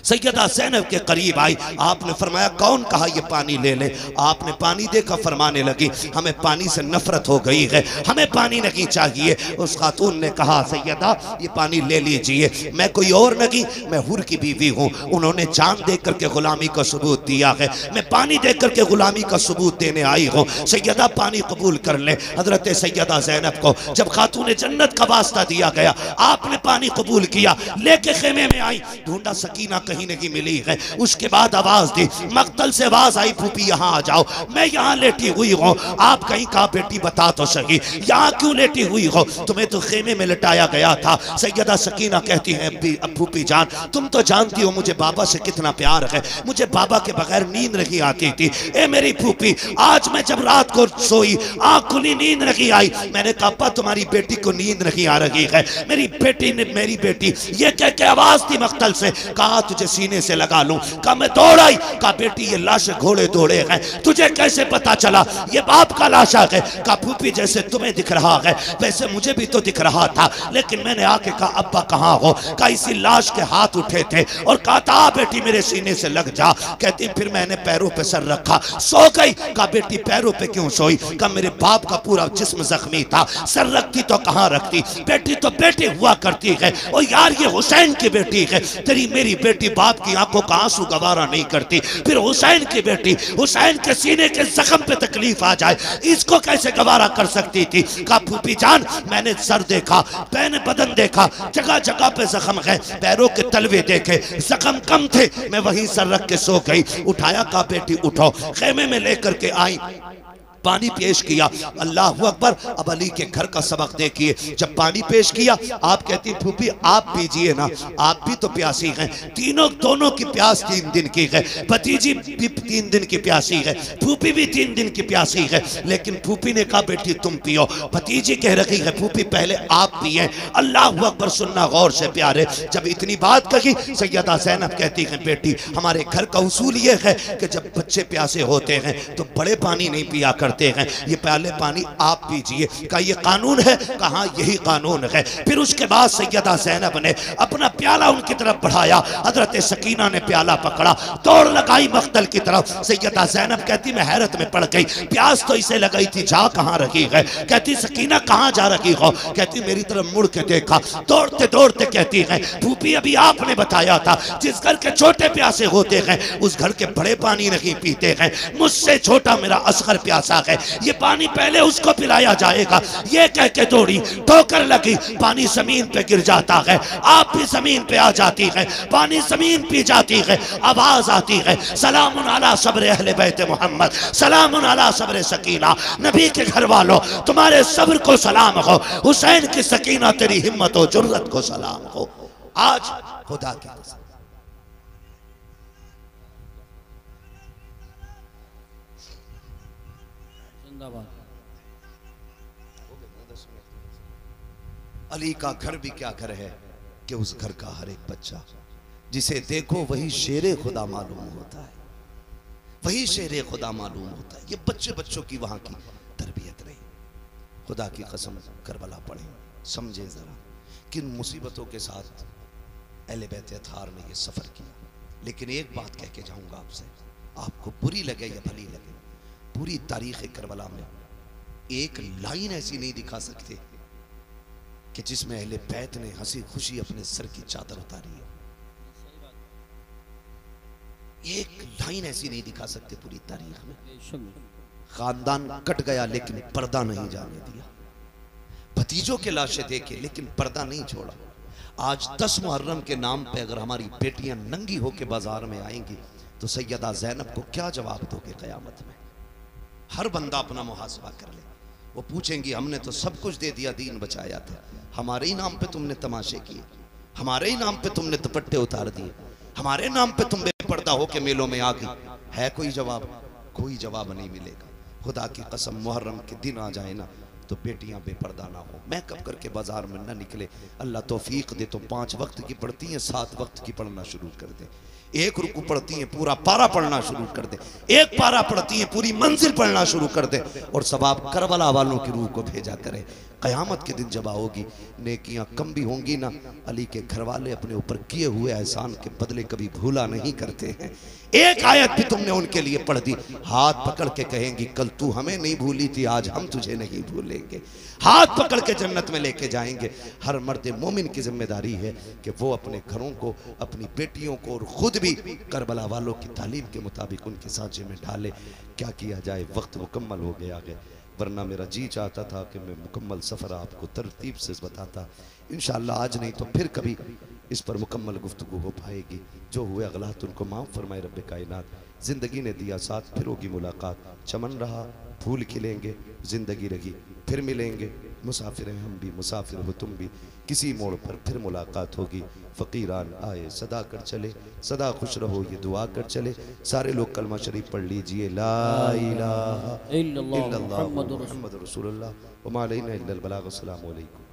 सैयदा ज़ैनब के करीब आई। आपने फरमाया कौन, कहा ये पानी ले ले। आपने पानी देखा, फरमाने लगी हमें पानी से नफरत हो गई है, हमें पानी नहीं चाहिए। उस खातून ने कहा सैयदा ये पानी ले लीजिए, मैं कोई और नहीं, मैं हुर की बीवी हूँ, उन्होंने जान दे करके गुलामी का सबूत दिया है, मैं पानी दे करके गुलामी का सबूत देने आई हूँ। सैयदा पानी कबूल कर ले। हजरत सैयदा ज़ैनब को जब खातून जन्नत का वास्ता दिया गया, आपने पानी कबूल किया, लेके खेमे में आई, ढूंढा सकीना कहीं नहीं मिली है। उसके बाद आवाज दी, मक्तल से आवाज आई फूफी यहाँ आ जाओ, मैं यहाँ लेटी हुई हूँ। आप कहीं कहा बेटी बता तो सही यहाँ क्यों लेटी हुई हो, तुम्हें तो खेमे में लटाया गया था। सैयदा सकीना कहती है फूफी जान तुम तो जानती हो मुझे बाबा से कितना प्यार है, मुझे बाबा के बगैर नींद नहीं आती थी। ए मेरी फूफी आज मैं जब रात को सोई आँख खुली नींद नहीं आई, मैंने कहा तुम्हारी बेटी को नींद नहीं आ रही है। मेरी बेटी ने मेरी बेटी ये कह के आवाज दी मक्तल से, कहा तुझे सीने से लगा लूं। कहा मैं दौड़ आई, कहा बेटी ये लाश घोड़े दौड़े हैं, तुझे कैसे पता चला ये बाप का लाशा है। कहा फूफी जैसे तुम्हें दिख रहा है वैसे मुझे भी तो दिख रहा था, लेकिन मैंने आके कहा अब्बा कहाँ हो। कहा इसी लाश के हाथ उठे थे और कहा था बेटी मेरे सीने से लग जा। कहती फिर मैंने पैरों पे सर रखा, सो गई। कहा बेटी पैरों पे क्यों सोई। कहा मेरे बाप का पूरा जिस्म जख्मी था, सर रखती तो कहाँ रखती, बेटी तो बेटी हुआ करती है। और यार ये हुसैन की बेटी है, तेरी मेरी बेटी बाप की आंखों का आंसू गवारा नहीं करती, फिर हुसैन की बेटी हुसैन के सीने के जख्म पे तकलीफ आ जाए इसको कैसे गवारा कर सकती थी। कहा फूफी जान मैंने सर देखा, मैंने बदन देखा, जगह जगह पे जख्म है, पैरों के तलवे देखे जख्म कम थे, मैं वहीं सर रख के सो गई। उठाया कहा बेटी उठो, खेमे में लेकर के आई, पानी पेश किया। अल्लाह अकबर। अब अली के घर का सबक देखिए, जब पानी पेश किया आप कहती फूफी आप पीजिए ना, आप भी तो प्यासी हैं। दोनों की प्यास 3 दिन की है, भतीजी भी 3 दिन की प्यासी है, फूफी भी 3 दिन की प्यासी है। लेकिन फूफी ने कहा बेटी तुम पियो, भतीजी कह रही है फूफी पहले आप पिए। अल्लाह अकबर। सुनना गौर से प्यारे, जब इतनी बात कही सैयदा ज़ैनब कहती है बेटी हमारे घर का उसूल ये है कि जब बच्चे प्यासे होते हैं तो बड़े पानी नहीं पिया कर हैं, ये पहले पानी आप पीजिए। कहा ये कानून है, कहा यही कानून है। फिर उसके बाद सैयदा ज़ैनब ने अपना प्याला उनकी तरफ बढ़ाया, हजरत सकीना ने प्याला पकड़ा, दौड़ लगाई मख्तल की तरफ। सैयदा ज़ैनब कहती मैं हैरत में पड़ गई, प्यास तो इसे लगाई थी, जा कहाँ रही है। कहती सकीना कहाँ जा रही हो। कहती मेरी तरफ मुड़ के देखा, दौड़ते दौड़ते कहती है फूफी अभी आपने बताया था जिस घर के छोटे प्यासे होते हैं उस घर के बड़े पानी नहीं पीते हैं, मुझसे छोटा मेरा असगर प्यासा है, ये पानी पहले उसको पिलाया जाएगा। ये कह के दौड़ी, ठोकर लगी, पानी जमीन पे गिर जाता है, आप भी जमीन पे आ जाती है, पानी जमीन पे जाती है, आवाज आती है, सलामुन अला सब्र अहले बैत मोहम्मद, सलामुन अला सब्र सकीना। नबी के घर वालों, तुम्हारे सब्र को सलाम हो, हुसैन की सकीना तेरी हिम्मत और जुर्रत को सलाम हो। आज खुदा की कसम अली का घर भी क्या घर है कि उस घर का हर एक बच्चा जिसे देखो वही शेरे खुदा मालूम होता है, वही शेरे खुदा मालूम होता है। ये बच्चे बच्चों की वहां की तरबियत रही। खुदा की कसम करबला पढ़े, समझे जरा किन मुसीबतों के साथ अहले बैत अतहार ने ये सफर किया। लेकिन एक बात कह के जाऊंगा आपसे, आपको बुरी लगे या भली लगे, पूरी तारीख करबला में एक लाइन ऐसी नहीं दिखा सकते कि जिसमें अहले बैत ने हंसी खुशी अपने सर की चादर उतारी है। एक लाइन ऐसी नहीं दिखा सकते पूरी तारीख में। खानदान कट गया लेकिन पर्दा नहीं जाने दिया, भतीजों के लाशें देखे लेकिन पर्दा नहीं छोड़ा। आज 10 मुहर्रम के नाम पे अगर हमारी बेटियां नंगी होके बाजार में आएंगी तो सैयदा ज़ैनब को क्या जवाब दोगे क़यामत में? हर बंदा अपना मुहासबा कर ले। वो पूछेंगी हमने तो सब कुछ दे दिया, दीन बचाया था, हमारे ही नाम पे तुमने तमाशे किए, हमारे ही नाम पे तुमने दुपट्टे उतार दिए, हमारे नाम पे तुम बेपर्दा होके मेलों में आ गई। है कोई जवाब? कोई जवाब नहीं मिलेगा। खुदा की कसम मुहर्रम के दिन आ जाए ना तो बेटियां बेपर्दा ना हो, मेकअप करके बाजार में ना निकले। अल्लाह तौफीक दे तो 5 वक्त की पढ़ती हैं, 7 वक्त की पढ़ना शुरू कर दे। एक रुकू पढ़ती हैं, पूरा पारा पढ़ना शुरू कर दे। एक पारा पढ़ती हैं, पूरी मंजिल पढ़ना शुरू कर दे। और सवाब करबला वालों की रूह को भेजा करे। क़यामत के दिन जब आओगी, नेकियां कम भी होंगी ना, अली के घर वाले अपने ऊपर किए हुए एहसान के बदले कभी भूला नहीं करते हैं। एक आयत भी तुमने उनके लिए पढ़ दी, हाथ पकड़ के कहेंगी कल तू हमें नहीं भूली थी, आज हम तुझे नहीं भूलेंगे। हाथ पकड़ के जन्नत में लेके जाएंगे। हर मर्द मोमिन की जिम्मेदारी है कि वो अपने घरों को, अपनी बेटियों को और खुद भी करबला वालों की तालीम के मुताबिक उनके सांचे में ढाले। क्या किया जाए, वक्त मुकम्मल हो गया है, वरना मेरा जी चाहता था कि मैं मुकम्मल सफ़र आपको तरतीब से बताता। इंशाअल्लाह आज नहीं तो फिर कभी इस पर मुकम्मल गुफ्तगू हो पाएगी। जो हुए गलत उनको माफ़ फरमाए रब्बे कायनात। ज़िंदगी ने दिया साथ, फिर होगी मुलाकात। चमन रहा फूल खिलेंगे, ज़िंदगी रही फिर मिलेंगे। मुसाफिर हैं हम भी, मुसाफिर हो तुम भी, किसी मोड़ पर फिर मुलाकात होगी। फ़कीरान आए सदा कर चले, सदा खुश रहो ये दुआ कर चले। सारे लोग कलमा शरीफ पढ़ लीजिए, ला इलाहा इल्लल्लाह मुहम्मदुर रसूलुल्लाह व मा अलैना इल्लल बलाग। अस्सलामु अलैकुम।